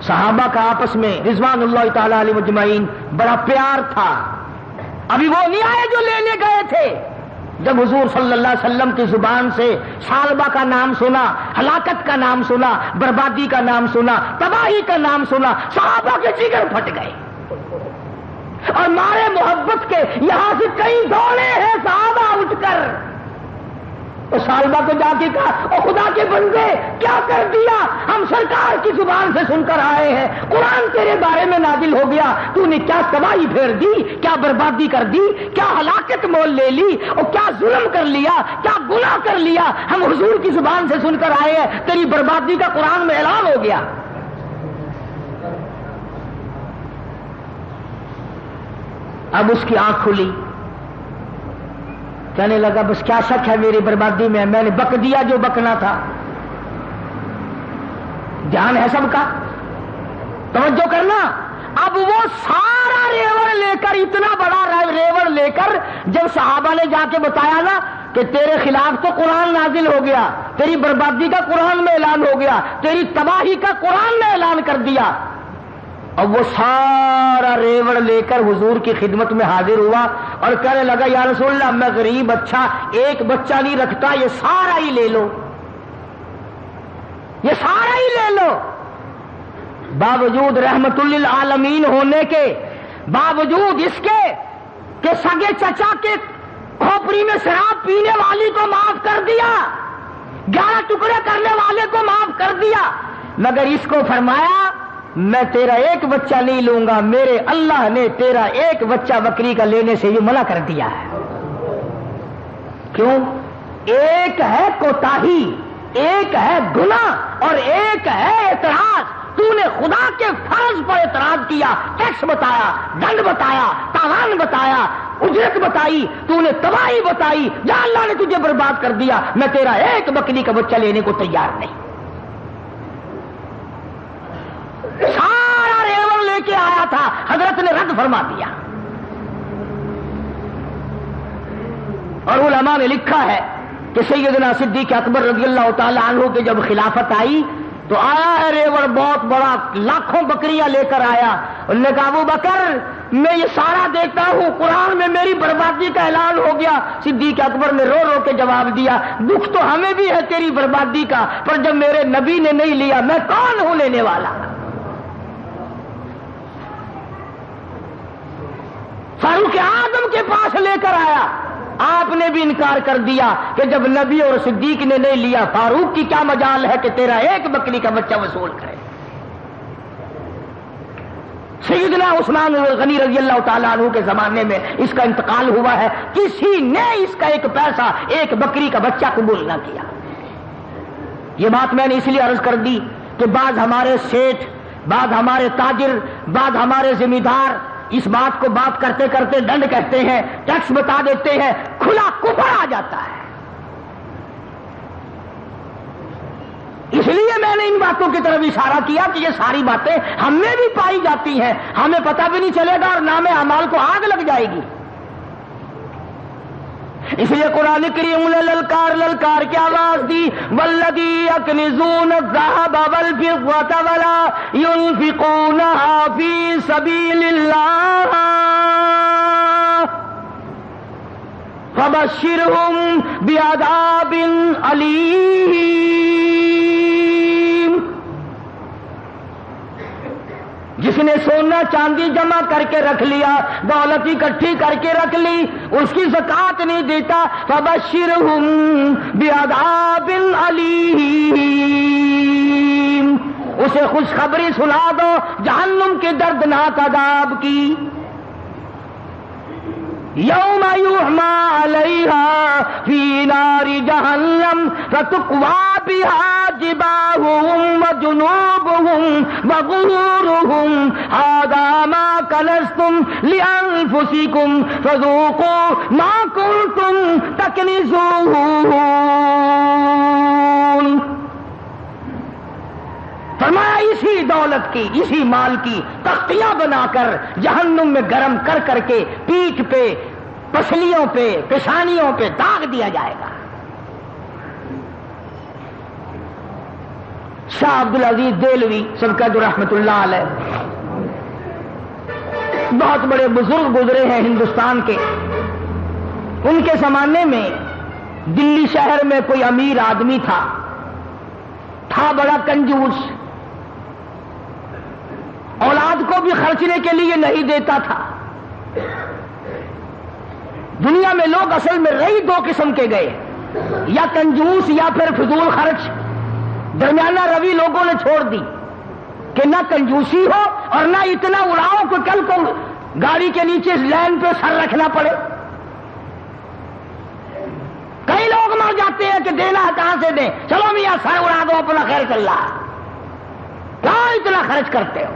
صحابہ کا آپس میں رضوان اللہ تعالی علیہ مجمعین بڑا پیار تھا۔ ابھی وہ نہیں آئے جو لینے گئے تھے۔ جب حضور صلی اللہ علیہ وسلم کی زبان سے سالبہ کا نام سنا، ہلاکت کا نام سنا، بربادی کا نام سنا، تباہی کا نام سنا، صحابہ کے جگر پھٹ گئے اور مارے محبت کے یہاں سے کئی دوڑے ہیں صحابہ اٹھ کر۔ اور سالبہ کو جا کے کہا او خدا کے بندے کیا کر دیا، ہم سرکار کی زبان سے سن کر آئے ہیں، قرآن تیرے بارے میں نازل ہو گیا، تو نے کیا تباہی پھیر دی، کیا بربادی کر دی، کیا ہلاکت مول لے لی، اور کیا ظلم کر لیا، کیا گناہ کر لیا، ہم حضور کی زبان سے سن کر آئے ہیں، تیری بربادی کا قرآن میں اعلان ہو گیا۔ اب اس کی آنکھ کھلی، کہنے لگا بس کیا شک ہے میری بربادی میں نے بک دیا جو بکنا تھا۔ دھیان ہے سب کا، توجہ کرنا۔ اب وہ سارا ریوڑ لے کر، اتنا بڑا ریوڑ لے کر جب صحابہ نے جا کے بتایا نا کہ تیرے خلاف تو قرآن نازل ہو گیا، تیری بربادی کا قرآن میں اعلان ہو گیا، تیری تباہی کا قرآن نے اعلان کر دیا، اب وہ سارا ریوڑ لے کر حضور کی خدمت میں حاضر ہوا اور کہنے لگا یا رسول اللہ میں غریب، اچھا ایک بچہ نہیں رکھتا، یہ سارا ہی لے لو، یہ سارا ہی لے لو۔ باوجود رحمت للعالمین ہونے کے، باوجود اس کے کہ سگے چچا کے کھوپڑی میں شراب پینے والی کو معاف کر دیا، 11 ٹکڑے کرنے والے کو معاف کر دیا، مگر اس کو فرمایا میں تیرا ایک بچہ نہیں لوں گا، میرے اللہ نے تیرا ایک بچہ بکری کا لینے سے یہ منع کر دیا ہے۔ کیوں؟ ایک ہے کوتاہی، ایک ہے گناہ اور ایک ہے اعتراض۔ تو نے خدا کے فرض پر اعتراض کیا، ٹیکس بتایا، دنڈ بتایا، تاوان بتایا، اجرت بتائی، تو نے تباہی بتائی، جہاں اللہ نے تجھے برباد کر دیا، میں تیرا ایک بکری کا بچہ لینے کو تیار نہیں۔ سارا ریوڑ لے کے آیا تھا، حضرت نے رد فرما دیا۔ اور علماء نے لکھا ہے کہ سیدنا صدیق اکبر رضی اللہ تعالی عنہ کی جب خلافت آئی تو آیا ہے ریوڑ بہت بڑا، لاکھوں بکریاں لے کر آیا، انہوں نے کہا ابو بکر میں یہ سارا دیکھتا ہوں، قرآن میں میری بربادی کا اعلان ہو گیا۔ صدیق اکبر نے رو رو کے جواب دیا دکھ تو ہمیں بھی ہے تیری بربادی کا، پر جب میرے نبی نے نہیں لیا میں کون ہوں لینے والا۔ فاروق اعظم کے پاس لے کر آیا، آپ نے بھی انکار کر دیا کہ جب نبی اور صدیق نے نہیں لیا، فاروق کی کیا مجال ہے کہ تیرا ایک بکری کا بچہ وصول کرے۔ سیدنا عثمان غنی رضی اللہ تعالیٰ عنہ کے زمانے میں اس کا انتقال ہوا ہے، کسی نے اس کا ایک پیسہ، ایک بکری کا بچہ قبول نہ کیا۔ یہ بات میں نے اس لیے عرض کر دی کہ بعض ہمارے سیٹھ، بعض ہمارے تاجر، بعض ہمارے ذمہ دار اس بات کو بات کرتے کرتے ڈنڈ کہتے ہیں، ٹیکس بتا دیتے ہیں، کھلا کفر آ جاتا ہے۔ اس لیے میں نے ان باتوں کی طرف اشارہ کیا کہ یہ ساری باتیں ہم میں بھی پائی جاتی ہیں، ہمیں پتہ بھی نہیں چلے گا اور نام اعمال کو آگ لگ جائے گی۔ اس لیے قرآن کریم نے للکار کی آواز دی، والذی یکنزون الذهب والفضة ولا ينفقونها فی سبیل اللہ فبشرهم بعذاب علیم۔ جس نے سونا چاندی جمع کر کے رکھ لیا، دولت اکٹھی کر کے رکھ لی، اس کی زکات نہیں دیتا، فبشرہم بعذاب علیم، اسے خوشخبری سنا دو جہنم کے دردناک عذاب کی۔ یوم یحمی علیہا فی نار جہنم فتقوی بہا جباہہم وجنوبہم وظہورہم ھذا ما کنزتم لانفسکم فذوقوا ما کنتم تکنزون۔ فرمایا اسی دولت کی، اسی مال کی تختیاں بنا کر جہنم میں گرم کر کر کے پیٹھ پہ، پسلیوں پہ، پیشانیوں پہ داغ دیا جائے گا۔ شاہ عبدالعزیز دہلوی سبقت رحمت اللہ علیہ بہت بڑے بزرگ گزرے ہیں ہندوستان کے۔ ان کے زمانے میں دلی شہر میں کوئی امیر آدمی تھا بڑا کنجوس، اولاد کو بھی خرچنے کے لیے نہیں دیتا تھا۔ دنیا میں لوگ اصل میں رہی دو قسم کے گئے، یا کنجوس یا پھر فضول خرچ۔ درمیانہ روی لوگوں نے چھوڑ دی کہ نہ کنجوسی ہو اور نہ اتنا اڑاؤ کہ کل کو گاڑی کے نیچے لین پہ سر رکھنا پڑے۔ کئی لوگ مر جاتے ہیں کہ دینا ہے کہاں سے دیں، چلو میاں سر اڑا دو اپنا خیر چل رہا، کیا اتنا خرچ کرتے ہو؟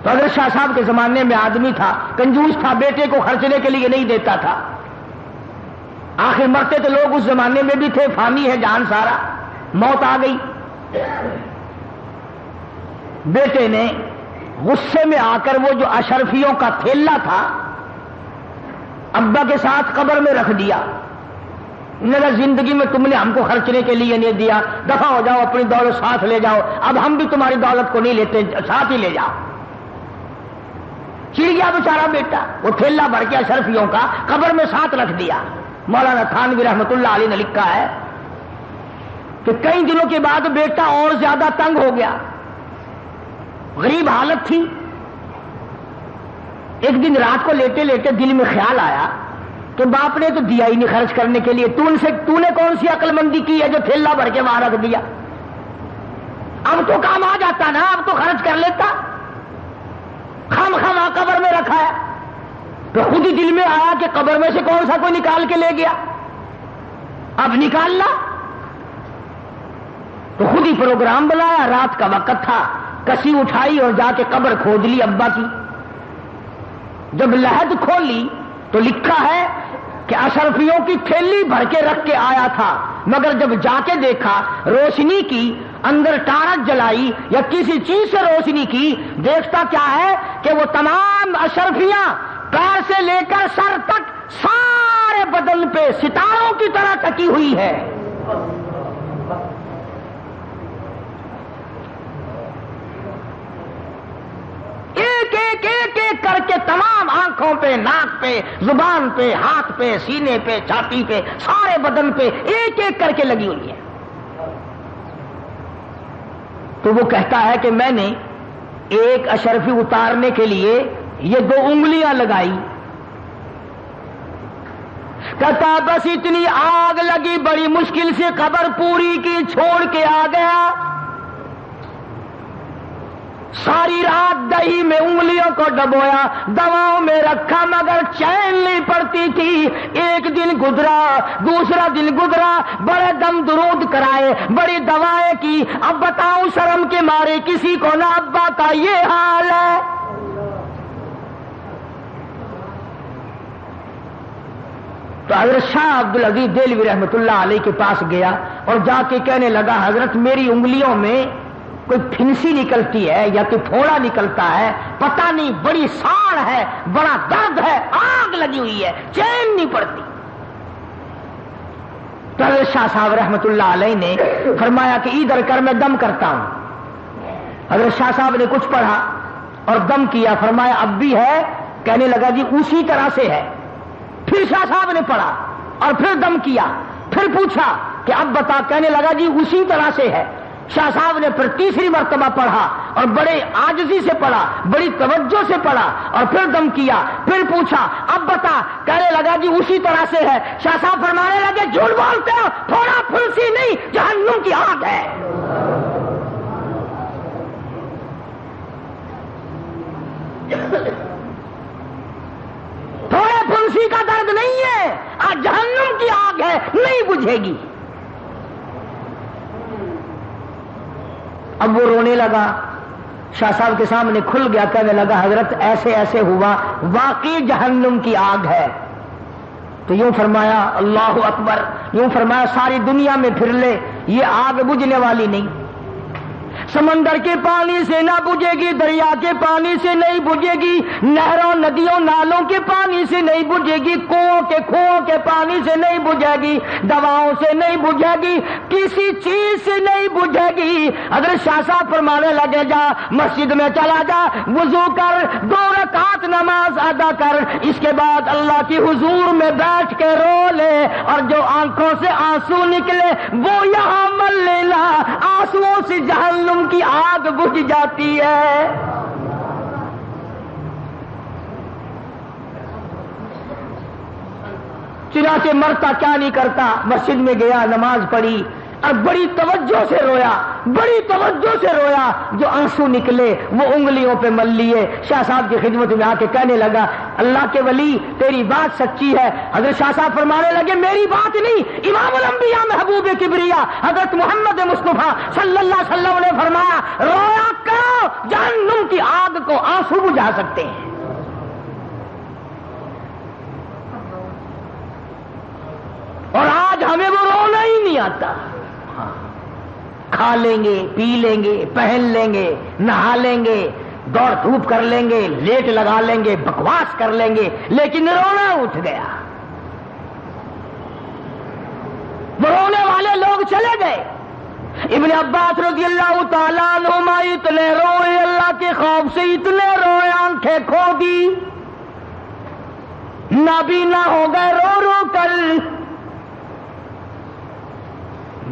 تو اگر شاہ صاحب کے زمانے میں آدمی تھا، کنجوس تھا، بیٹے کو خرچنے کے لیے نہیں دیتا تھا۔ آخر مرتے تو لوگ اس زمانے میں بھی تھے، فانی ہے جان سارا، موت آ گئی۔ بیٹے نے غصے میں آ کر وہ جو اشرفیوں کا تھیلا تھا ابا کے ساتھ قبر میں رکھ دیا۔ نگر زندگی میں تم نے ہم کو خرچنے کے لیے نہیں دیا، دفع ہو جاؤ، اپنی دولت ساتھ لے جاؤ، اب ہم بھی تمہاری دولت کو نہیں لیتے، ساتھ ہی لے جاؤ۔ چڑ گیا بیچارہ بیٹا، وہ تھیلا بھر کے اشرفیوں کا قبر میں ساتھ رکھ دیا۔ مولانا تھانوی رحمت اللہ علیہ نے لکھا ہے کہ کئی دنوں کے بعد بیٹا اور زیادہ تنگ ہو گیا، غریب حالت تھی۔ ایک دن رات کو لیٹے لیٹے دل میں خیال آیا کہ باپ نے تو دیا ہی نہیں خرچ کرنے کے لیے، تو نے کون سی عقل مندی کی ہے جو تھیلا بھر کے وہاں رکھ دیا؟ اب تو کام آ جاتا نا، اب تو خرچ کر لیتا، خام خواہ قبر میں رکھا ہے۔ تو خود ہی دل میں آیا کہ قبر میں سے کون سا کوئی نکال کے لے گیا، اب نکالنا۔ تو خود ہی پروگرام بنایا، رات کا وقت تھا، کسی اٹھائی اور جا کے قبر کھود لی ابا کی۔ جب لحد کھولی تو لکھا ہے کہ اشرفیوں کی تھیلی بھر کے رکھ کے آیا تھا، مگر جب جا کے دیکھا روشنی کی، اندر ٹارچ جلائی یا کسی چیز سے روشنی کی، دیکھتا کیا ہے کہ وہ تمام اشرفیاں پیر سے لے کر سر تک سارے بدن پہ ستاروں کی طرح ٹکی ہوئی ہے۔ ایک ایک ایک ایک کر کے تمام آنکھوں پہ، ناک پہ، زبان پہ، ہاتھ پہ، سینے پہ، چھاتی پہ، سارے بدن پہ ایک ایک کر کے لگی ہوئی ہے۔ تو وہ کہتا ہے کہ میں نے ایک اشرفی اتارنے کے لیے یہ 2 انگلیاں لگائی، کہتا بس اتنی آگ لگی، بڑی مشکل سے قبر پوری کی، چھوڑ کے آ گیا۔ ساری رات دہی میں انگلیوں کو ڈبویا، دواؤں میں رکھا، مگر چین نہیں پڑتی تھی۔ ایک دن گزرا، دوسرا دن گزرا، بڑے دم درود کرائے، بڑی دوائیں کی، اب بتاؤں شرم کے مارے کسی کو نہ ابا کا یہ حال ہے۔ تو حضرت شاہ عبدالعزیز دہلوی رحمت اللہ علیہ کے پاس گیا اور جا کے کہنے لگا حضرت میری انگلیوں میں کوئی پھنسی نکلتی ہے یا کوئی پھوڑا نکلتا ہے، پتہ نہیں، بڑی ساڑ ہے، بڑا درد ہے، آگ لگی ہوئی ہے، چین نہیں پڑتی۔ تو حضرت شاہ صاحب رحمت اللہ علیہ نے فرمایا کہ ادھر کر میں دم کرتا ہوں۔ حضرت شاہ صاحب نے کچھ پڑھا اور دم کیا، فرمایا اب بھی ہے؟ کہنے لگا جی اسی طرح سے ہے۔ پھر شاہ صاحب نے پڑھا اور پھر دم کیا، پھر پوچھا کہ اب بتا، کہنے لگا جی اسی طرح سے ہے۔ شاہ صاحب نے پھر تیسری مرتبہ پڑھا اور بڑے عاجزی سے پڑھا، بڑی توجہ سے پڑھا اور پھر دم کیا، پھر پوچھا اب بتا، کہنے لگا جی اسی طرح سے ہے۔ شاہ صاحب فرمانے لگے جھوٹ بولتے ہو، تھوڑا پھنسی نہیں، جہنم کی آگ ہے۔ تھوڑے پھنسی کا درد نہیں ہے، آج جہنم کی آگ ہے، نہیں بجھے گی۔ اب وہ رونے لگا، شاہ صاحب کے سامنے کھل گیا، کہنے لگا حضرت ایسے ایسے ہوا، واقعی جہنم کی آگ ہے۔ تو یوں فرمایا اللہ اکبر، یوں فرمایا ساری دنیا میں پھر لے، یہ آگ بجھنے والی نہیں، سمندر کے پانی سے نہ بجھے گی، دریا کے پانی سے نہیں بجھے گی، نہروں ندیوں نالوں کے پانی سے نہیں بجھے گی، کنووں کے پانی سے نہیں بجھے گی، دواؤں سے نہیں بجھے گی، کسی چیز سے نہیں بجھے گی۔ حضرت شاہ صاحب فرمانے لگے جا مسجد میں چلا جا، وضو کر، 2 رکعت نماز ادا کر، اس کے بعد اللہ کی حضور میں بیٹھ کے رو لے، اور جو آنکھوں سے آنسو نکلے وہ یہاں مل لینا، آنسوؤں سے جہنم کی آگ بجھ جاتی ہے۔ چنانچہ مرتا کیا نہیں کرتا، مسجد میں گیا، نماز پڑھی اور بڑی توجہ سے رویا، بڑی توجہ سے رویا، جو آنسو نکلے وہ انگلیوں پہ مل لیے۔ شاہ صاحب کی خدمت میں آ کے کہنے لگا اللہ کے ولی تیری بات سچی ہے۔ حضرت شاہ صاحب فرمانے لگے میری بات نہیں، امام الانبیاء محبوب کبریا حضرت محمد مصطفیٰ صلی اللہ علیہ وسلم نے فرمایا رویا کرو، جہنم کی آگ کو آنسو بجھا سکتے ہیں۔ اور آج ہمیں وہ رونا ہی نہیں آتا، کھا لیں گے، پی لیں گے، پہن لیں گے، نہا لیں گے، دوڑ دھوپ کر لیں گے، لیٹ لگا لیں گے، بکواس کر لیں گے، لیکن رونا اٹھ گیا۔ وہ رونے والے لوگ چلے گئے۔ ابن عباس رضی اللہ تعالیٰ عنہما اتنے روئے، اللہ کے خوف سے اتنے روئے، آنکھیں کھو دی، نابینا ہو گئے رو رو کر۔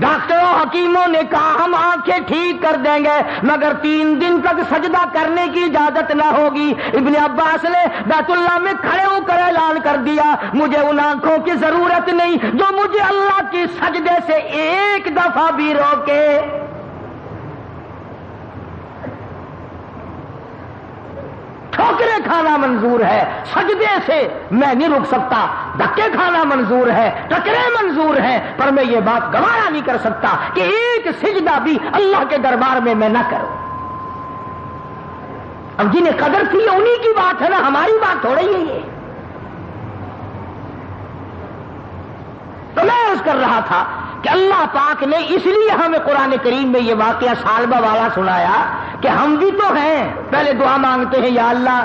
ڈاکٹروں حکیموں نے کہا ہم آنکھیں ٹھیک کر دیں گے مگر 3 دن تک سجدہ کرنے کی اجازت نہ ہوگی۔ ابن عباس نے بیت اللہ میں کھڑے ہو کر اعلان کر دیا مجھے ان آنکھوں کی ضرورت نہیں جو مجھے اللہ کی سجدے سے ایک دفعہ بھی روکے۔ ٹھوکریں کھانا منظور ہے، سجدے سے میں نہیں رک سکتا، دھکے کھانا منظور ہے، ٹکرے منظور ہیں، پر میں یہ بات گوارا نہیں کر سکتا کہ ایک سجدہ بھی اللہ کے دربار میں نہ کروں۔ اب جنہیں قدر تھی انہی کی بات ہے نا، ہماری بات تھوڑی ہی ہے۔ تو میں عرض کر رہا تھا کہ اللہ پاک نے اس لیے ہمیں قرآن کریم میں یہ واقعہ سالبہ والا سنایا کہ ہم بھی تو ہیں، پہلے دعا مانگتے ہیں یا اللہ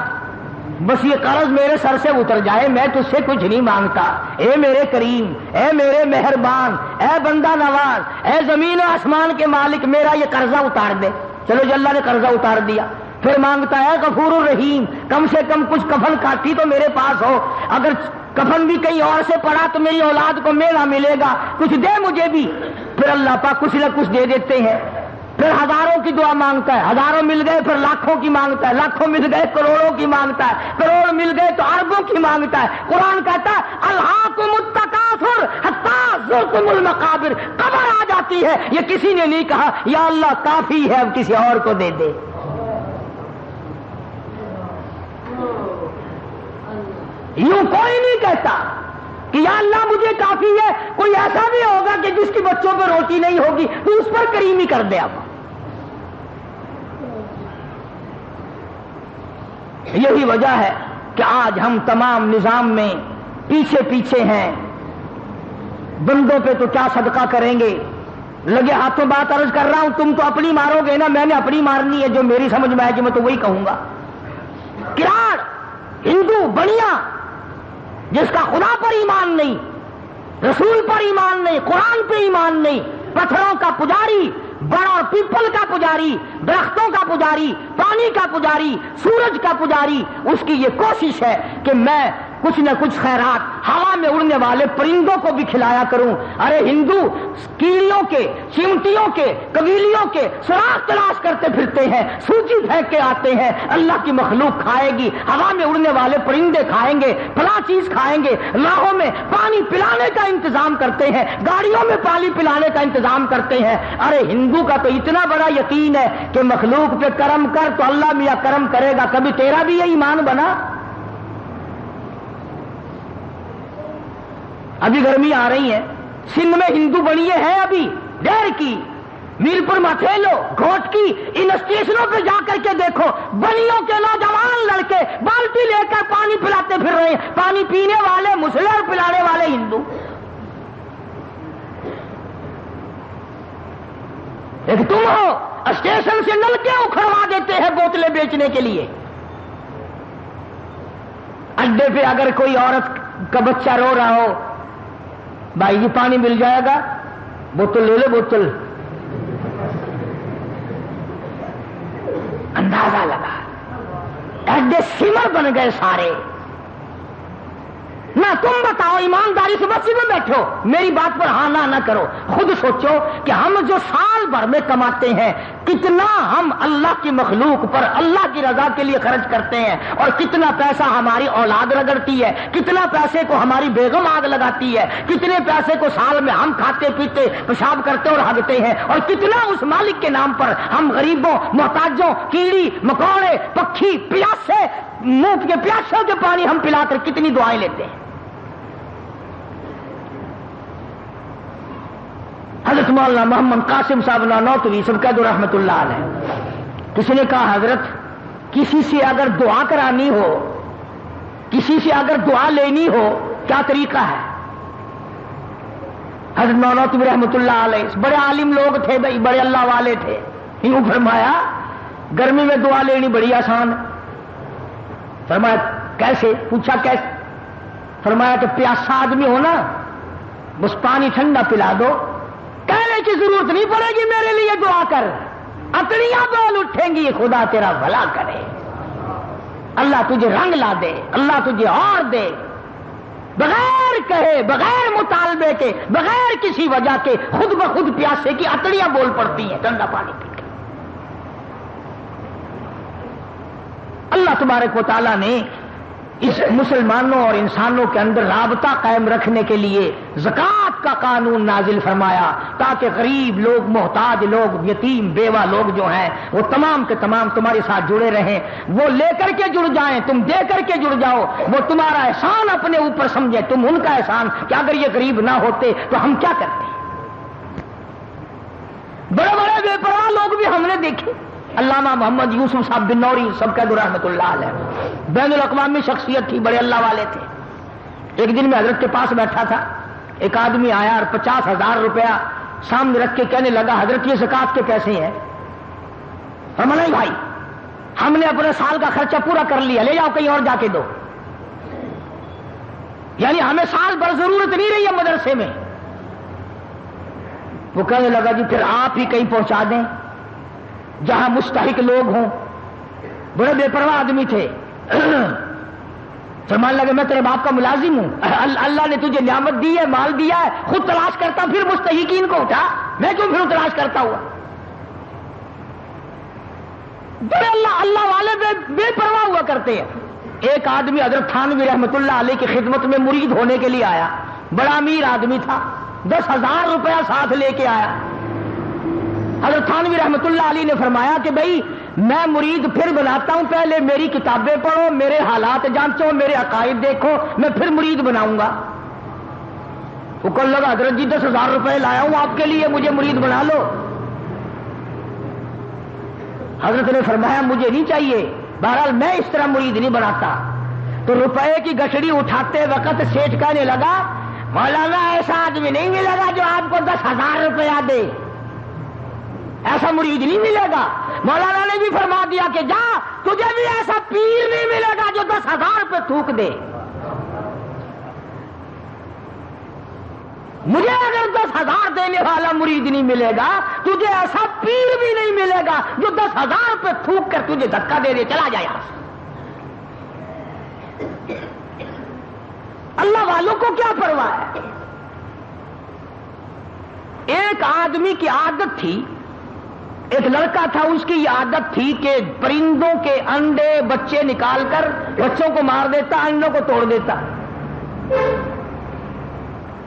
بس یہ قرض میرے سر سے اتر جائے، میں تجھ سے کچھ نہیں مانگتا، اے میرے کریم، اے میرے مہربان، اے بندہ نواز، اے زمین و آسمان کے مالک میرا یہ قرضہ اتار دے۔ چلو جی اللہ نے قرضہ اتار دیا، پھر مانگتا ہے غفور الرحیم کم سے کم کچھ کفن کاٹی تو میرے پاس ہو، اگر کفن بھی کہیں اور سے پڑا تو میری اولاد کو میرا ملے گا، کچھ دے مجھے بھی۔ پھر اللہ پاک کچھ نہ کچھ دے دیتے ہیں۔ پھر ہزاروں کی دعا مانگتا ہے، ہزاروں مل گئے پھر لاکھوں کی مانگتا ہے، لاکھوں مل گئے کروڑوں کی مانگتا ہے، کروڑ مل گئے تو اربوں کی مانگتا ہے۔ قرآن کہتا ہے الہاکم التکاثر حتی زرتم المقابر، قبر آ جاتی ہے، یہ کسی نے نہیں کہا یا اللہ کافی ہے اب کسی اور کو دے دے۔ یوں کوئی نہیں کہتا کہ یا اللہ مجھے کافی ہے، کوئی ایسا بھی ہوگا کہ جس کی بچوں پہ روٹی نہیں ہوگی تو اس پر کریمی کر دے۔ اب یہی وجہ ہے کہ آج ہم تمام نظام میں پیچھے پیچھے ہیں، بندوں پہ تو کیا صدقہ کریں گے، لگے ہاتھوں بات عرض کر رہا ہوں، تم تو اپنی مارو گے نا، میں نے اپنی مارنی ہے، جو میری سمجھ میں آئے گی میں تو وہی کہوں گا۔ کراڑ ہندو بنیا جس کا خدا پر ایمان نہیں، رسول پر ایمان نہیں، قرآن پہ ایمان نہیں، پتھروں کا پجاری، بڑ اور پیپل کا پجاری، درختوں کا پجاری، پانی کا پجاری، سورج کا پجاری، اس کی یہ کوشش ہے کہ میں کچھ نہ کچھ خیرات ہوا میں اڑنے والے پرندوں کو بھی کھلایا کروں. ارے ہندو کیڑیوں کے، چمٹیوں کے، قبیلیوں کے سراغ تلاش کرتے پھرتے ہیں، سوجی پھینک کے آتے ہیں. اللہ کی مخلوق کھائے گی، ہوا میں اڑنے والے پرندے کھائیں گے، فلاں چیز کھائیں گے. راہوں میں پانی پلانے کا انتظام کرتے ہیں، گاڑیوں میں پانی پلانے کا انتظام کرتے ہیں. ارے ہندو کا تو اتنا بڑا یقین ہے کہ مخلوق پہ کرم کر تو اللہ میاں کرم کرے گا. کبھی تیرا بھی یہ ایمان بنا؟ ابھی گرمی آ رہی ہے، سندھ میں ہندو بڑیے ہیں ابھی ڈیر کی، میرپور مٹھیلو، گھوٹ کی، ان اسٹیشنوں پہ جا کر کے دیکھو، بلیوں کے نوجوان لڑکے بالٹی لے کر پانی پلاتے پھر رہے ہیں. پانی پینے والے مسلم اور پلانے والے ہندو. ایک تم ہو اسٹیشن سے نلکے اکھڑوا دیتے ہیں بوتلیں بیچنے کے لیے. اڈے پہ اگر کوئی عورت کا بچہ رو رہا ہو، بھائی جی پانی مل جائے گا، بوتل لے لو بوتل. اندازہ لگا اڈے سمر بن گئے سارے. نہ تم بتاؤ ایمانداری سے مسجد میں بیٹھو، میری بات پر ہاں نہ کرو. خود سوچو کہ ہم جو سال بھر میں کماتے ہیں کتنا ہم اللہ کی مخلوق پر اللہ کی رضا کے لیے خرچ کرتے ہیں، اور کتنا پیسہ ہماری اولاد رگڑتی ہے، کتنا پیسے کو ہماری بیگم آگ لگاتی ہے، کتنے پیسے کو سال میں ہم کھاتے پیتے پیشاب کرتے اور ہگتے ہیں، اور کتنا اس مالک کے نام پر ہم غریبوں، محتاجوں، کیڑی مکوڑے، پکھی، پیاسے، منہ کے پیاسوں کے پانی ہم پلا کر کتنی دعائیں لیتے ہیں. حضرت مولانا محمد قاسم صاحب نانوتوی سبکت رحمت اللہ علیہ، کسی نے کہا حضرت کسی سے اگر دعا کرانی ہو، کسی سے اگر دعا لینی ہو کیا طریقہ ہے؟ حضرت نانوتوی رحمت اللہ علیہ بڑے عالم لوگ تھے بھائی، بڑے اللہ والے تھے. یوں فرمایا گرمی میں دعا لینی بڑی آسان ہے. فرمایا کیسے؟ پوچھا کیسے؟ فرمایا کہ پیاسا آدمی ہو نا، بس پانی ٹھنڈا پلا دو، کہنے کی ضرورت نہیں پڑے گی میرے لیے دعا کر، اکڑیاں بول اٹھیں گی، خدا تیرا بھلا کرے، اللہ تجھے رنگ لا دے، اللہ تجھے اور دے. بغیر کہے، بغیر مطالبے کے، بغیر کسی وجہ کے خود بخود پیاسے کی اکڑیاں بول پڑتی ہیں ٹھنڈا پانی پی کے. اللہ تبارک و تعالیٰ نے اس مسلمانوں اور انسانوں کے اندر رابطہ قائم رکھنے کے لیے زکوٰۃ کا قانون نازل فرمایا، تاکہ غریب لوگ، محتاج لوگ، یتیم بیوہ لوگ جو ہیں وہ تمام کے تمام تمہارے ساتھ جڑے رہیں. وہ لے کر کے جڑ جائیں، تم دے کر کے جڑ جاؤ، وہ تمہارا احسان اپنے اوپر سمجھیں، تم ان کا احسان کہ اگر یہ غریب نہ ہوتے تو ہم کیا کرتے. بڑے بڑے بے پرواہ لوگ بھی ہم نے دیکھے. علامہ محمد یوسف صاحب بنوری سبکت رحمت اللہ علیہ بین الاقوامی شخصیت تھی، بڑے اللہ والے تھے. ایک دن میں حضرت کے پاس بیٹھا تھا، ایک آدمی آیا اور 50,000 روپیہ سامنے رکھ کے کہنے لگا حضرت یہ زکوٰۃ کے پیسے ہیں. فرمایا نہیں بھائی، ہم نے اپنے سال کا خرچہ پورا کر لیا، لے جاؤ کہیں اور جا کے دو. یعنی ہمیں سال بھر ضرورت نہیں رہی ہے مدرسے میں. وہ کہنے لگا جی پھر آپ ہی کہیں پہنچا دیں جہاں مستحق لوگ ہوں. بڑے بے پرواہ آدمی تھے. فرمان لگے میں تیرے باپ کا ملازم ہوں، اللہ نے تجھے نعمت دی ہے، مال دیا ہے، خود تلاش کرتا پھر مستحقین کو اٹھا، میں کیوں پھر تلاش کرتا ہوا. بڑے اللہ والے بے پرواہ ہوا کرتے ہیں. ایک آدمی حضرت تھانوی رحمت اللہ علیہ کی خدمت میں مرید ہونے کے لیے آیا، بڑا امیر آدمی تھا، 10,000 روپیہ ساتھ لے کے آیا. حضرت تھانوی رحمت اللہ علیہ نے فرمایا کہ بھائی میں مرید پھر بناتا ہوں، پہلے میری کتابیں پڑھو، میرے حالات جانچو، میرے عقائد دیکھو، میں پھر مرید بناؤں گا. وہ کہنے لگا حضرت جی 10,000 روپے لایا ہوں آپ کے لیے، مجھے مرید بنا لو. حضرت نے فرمایا مجھے نہیں چاہیے، بہرحال میں اس طرح مرید نہیں بناتا. تو روپے کی گٹھڑی اٹھاتے وقت سیٹھ کہنے لگا مولانا ایسا آدمی نہیں ملے گا جو آپ کو 10,000 روپیہ دے، ایسا مرید نہیں ملے گا. مولانا نے بھی فرما دیا کہ جا، تجھے بھی ایسا پیر نہیں ملے گا جو 10,000 روپے تھوک دے. مجھے اگر 10,000 دینے والا مرید نہیں ملے گا، تجھے ایسا پیر بھی نہیں ملے گا جو 10,000 روپے تھوک کر تجھے دھکا دے دے چلا جائے. اللہ والوں کو کیا پرواہ ہے؟ ایک آدمی کی عادت تھی، ایک لڑکا تھا، اس کی یہ عادت تھی کہ پرندوں کے انڈے بچے نکال کر بچوں کو مار دیتا، انڈوں کو توڑ دیتا۔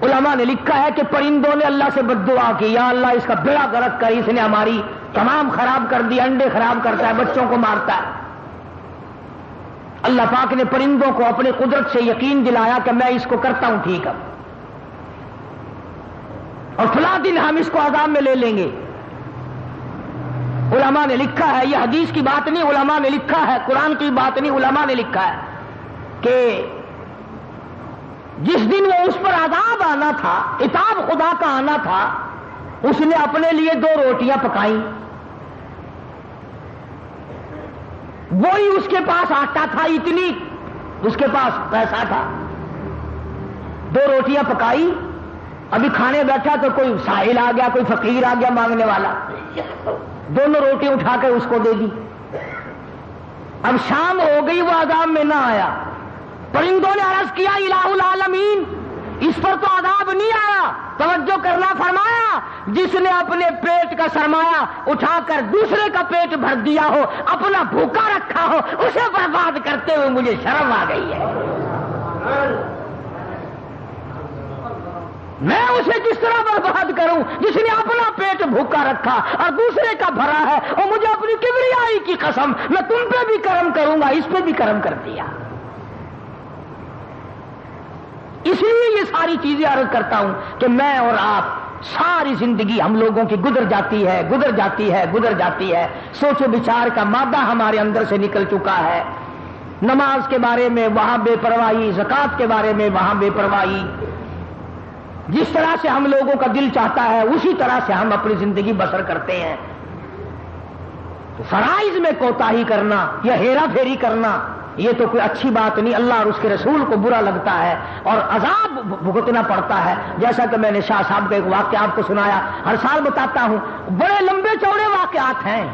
علماء نے لکھا ہے کہ پرندوں نے اللہ سے بد دعا کی، یا اللہ اس کا بیڑا غرق کر، اس نے ہماری تمام خراب کر دی، انڈے خراب کرتا ہے، بچوں کو مارتا ہے۔ اللہ پاک نے پرندوں کو اپنی قدرت سے یقین دلایا کہ میں اس کو کرتا ہوں ٹھیک ہے، اور فلاں دن ہم اس کو عذاب میں لے لیں گے۔ علماء نے لکھا ہے، یہ حدیث کی بات نہیں، علماء نے لکھا ہے، قرآن کی بات نہیں، علماء نے لکھا ہے کہ جس دن وہ اس پر عذاب آنا تھا، عتاب خدا کا آنا تھا، اس نے اپنے لیے 2 روٹیاں پکائیں، وہی اس کے پاس آٹا تھا، اتنی اس کے پاس پیسہ تھا، 2 روٹیاں پکائی، ابھی کھانے بیٹھا تو کوئی سائل آ گیا، کوئی فقیر آ گیا مانگنے والا، دونوں روٹی اٹھا کر اس کو دے دی۔ اب شام ہو گئی، وہ عذاب میں نہ آیا۔ پرندوں نے عرض کیا الہ العالمین، اس پر تو عذاب نہیں آیا، توجہ کرنا فرمایا، جس نے اپنے پیٹ کا سرمایہ اٹھا کر دوسرے کا پیٹ بھر دیا ہو، اپنا بھوکا رکھا ہو، اسے برباد کرتے ہوئے مجھے شرم آ گئی ہے۔ میں اسے کس طرح برباد کروں جس نے اپنا پیٹ بھوکا رکھا اور دوسرے کا بھرا ہے، اور مجھے اپنی کبریائی کی قسم، میں تم پہ بھی کرم کروں گا، اس پہ بھی کرم کر دیا۔ اس لیے یہ ساری چیزیں عرض کرتا ہوں کہ میں اور آپ ساری زندگی ہم لوگوں کی گزر جاتی ہے، گزر جاتی ہے، گزر جاتی ہے، سوچ و بچار کا مادہ ہمارے اندر سے نکل چکا ہے۔ نماز کے بارے میں وہاں بے پرواہی، زکوٰۃ کے بارے میں وہاں بے پرواہی، جس طرح سے ہم لوگوں کا دل چاہتا ہے اسی طرح سے ہم اپنی زندگی بسر کرتے ہیں۔ فرائض میں کوتاہی کرنا یا ہیرا پھیری کرنا یہ تو کوئی اچھی بات نہیں، اللہ اور اس کے رسول کو برا لگتا ہے اور عذاب بھگتنا پڑتا ہے۔ جیسا کہ میں نے شاہ صاحب کا ایک واقعہ آپ کو سنایا، ہر سال بتاتا ہوں، بڑے لمبے چوڑے واقعات ہیں،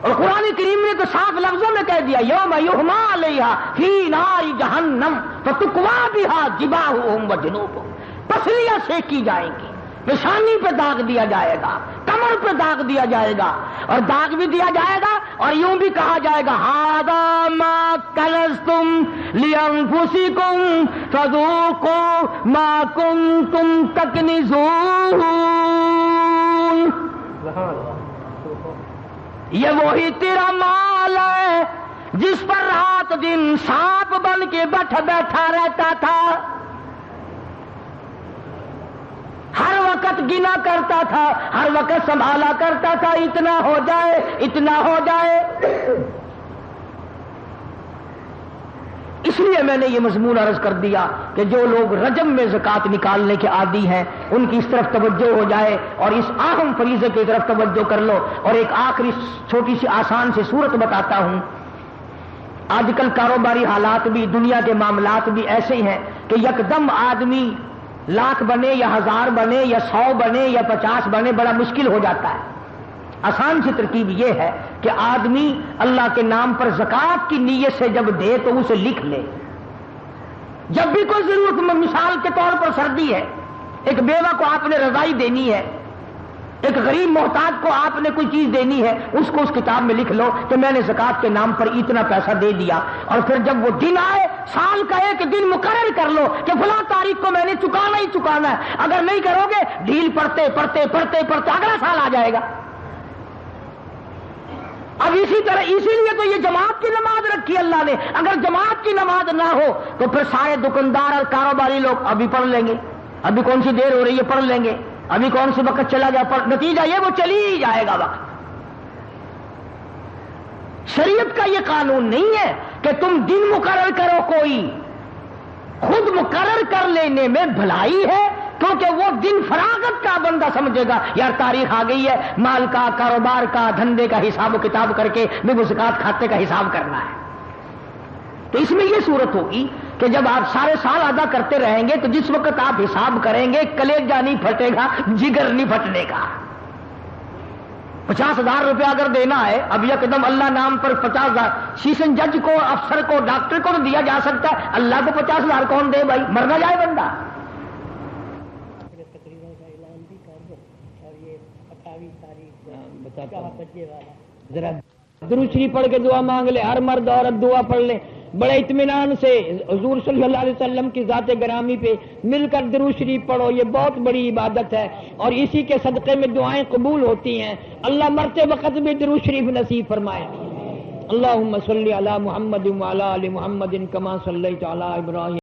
اور قرآن کریم نے تو صاف لفظوں میں کہہ دیا یوم یحما علیہا فی نار جہنم فتکوا بہا جباہہم وجنوبہم، پسلیاں سینکی جائیں گی، پیشانی پہ داغ دیا جائے گا، کمر پہ داغ دیا جائے گا، اور داغ بھی دیا جائے گا اور یوں بھی کہا جائے گا ھذا ما کنزتم لانفسکم فذوقوا ما کنتم تکنزون۔ یہ وہی تیرا مال ہے جس پر رات دن سانپ بن کے بیٹھا رہتا تھا، ہر وقت گنا کرتا تھا، ہر وقت سنبھالا کرتا تھا، اتنا ہو جائے، اتنا ہو جائے۔ اس لیے میں نے یہ مضمون عرض کر دیا کہ جو لوگ رجب میں زکوٰۃ نکالنے کے عادی ہیں ان کی اس طرف توجہ ہو جائے اور اس اہم فریضے کی طرف توجہ کر لو۔ اور ایک آخری چھوٹی سی آسان سی صورت بتاتا ہوں۔ آج کل کاروباری حالات بھی، دنیا کے معاملات بھی ایسے ہی ہیں کہ یکدم آدمی لاکھ بنے یا 1000 بنے یا 100 بنے یا 50 بنے بڑا مشکل ہو جاتا ہے۔ آسان سی ترکیب یہ ہے کہ آدمی اللہ کے نام پر زکوٰۃ کی نیت سے جب دے تو اسے لکھ لے۔ جب بھی کوئی ضرورت، مثال کے طور پر سردی ہے، ایک بیوہ کو آپ نے رضائی دینی ہے، ایک غریب محتاج کو آپ نے کوئی چیز دینی ہے، اس کو اس کتاب میں لکھ لو کہ میں نے زکوٰۃ کے نام پر اتنا پیسہ دے دیا، اور پھر جب وہ دن آئے، سال کا ایک دن مقرر کر لو کہ فلاں تاریخ کو میں نے چکانا ہی چکانا ہے۔ اگر نہیں کرو گے ڈھیل پڑتے پڑتے پڑتے پڑتے اگلا سال آ جائے گا۔ اب اسی طرح، اسی لیے تو یہ جماعت کی نماز رکھی اللہ نے۔ اگر جماعت کی نماز نہ ہو تو پھر سارے دکاندار اور کاروباری لوگ ابھی پڑھ لیں گے، ابھی کون سی دیر ہو رہی ہے پڑھ لیں گے، ابھی کون سی وقت چلا گیا، نتیجہ یہ وہ چلی ہی جائے گا وقت۔ شریعت کا یہ قانون نہیں ہے کہ تم دن مقرر کرو، کوئی خود مقرر کر لینے میں بھلائی ہے، کیونکہ وہ دن فراغت کا بندہ سمجھے گا یار تاریخ آ گئی ہے، مال کا، کاروبار کا، دھندے کا حساب و کتاب کر کے میں زکوٰۃ کھاتے کا حساب کرنا ہے۔ تو اس میں یہ صورت ہوگی کہ جب آپ سارے سال ادا کرتے رہیں گے تو جس وقت آپ حساب کریں گے کلیجہ نہیں پھٹے گا، جگر نہیں پھٹنے کا۔ 50,000 روپیہ اگر دینا ہے، اب یکدم اللہ نام پر 50,000 سیشن جج کو، افسر کو، ڈاکٹر کو تو دیا جا سکتا ہے، اللہ کو 50,000 کون دے بھائی؟ مرنا جائے بندہ۔ ذرا درود شریف پڑھ کے دعا مانگ لے، ہر مرد عورت دعا پڑھ لے بڑے اطمینان سے، حضور صلی اللہ علیہ وسلم کی ذات گرامی پہ مل کر درود شریف پڑھو، یہ بہت بڑی عبادت ہے اور اسی کے صدقے میں دعائیں قبول ہوتی ہیں۔ اللہ مرتے وقت بھی درود شریف نصیب فرمائے۔ اللہم صلی علی محمد وعلی آل محمد کما صلیت علی ابراہیم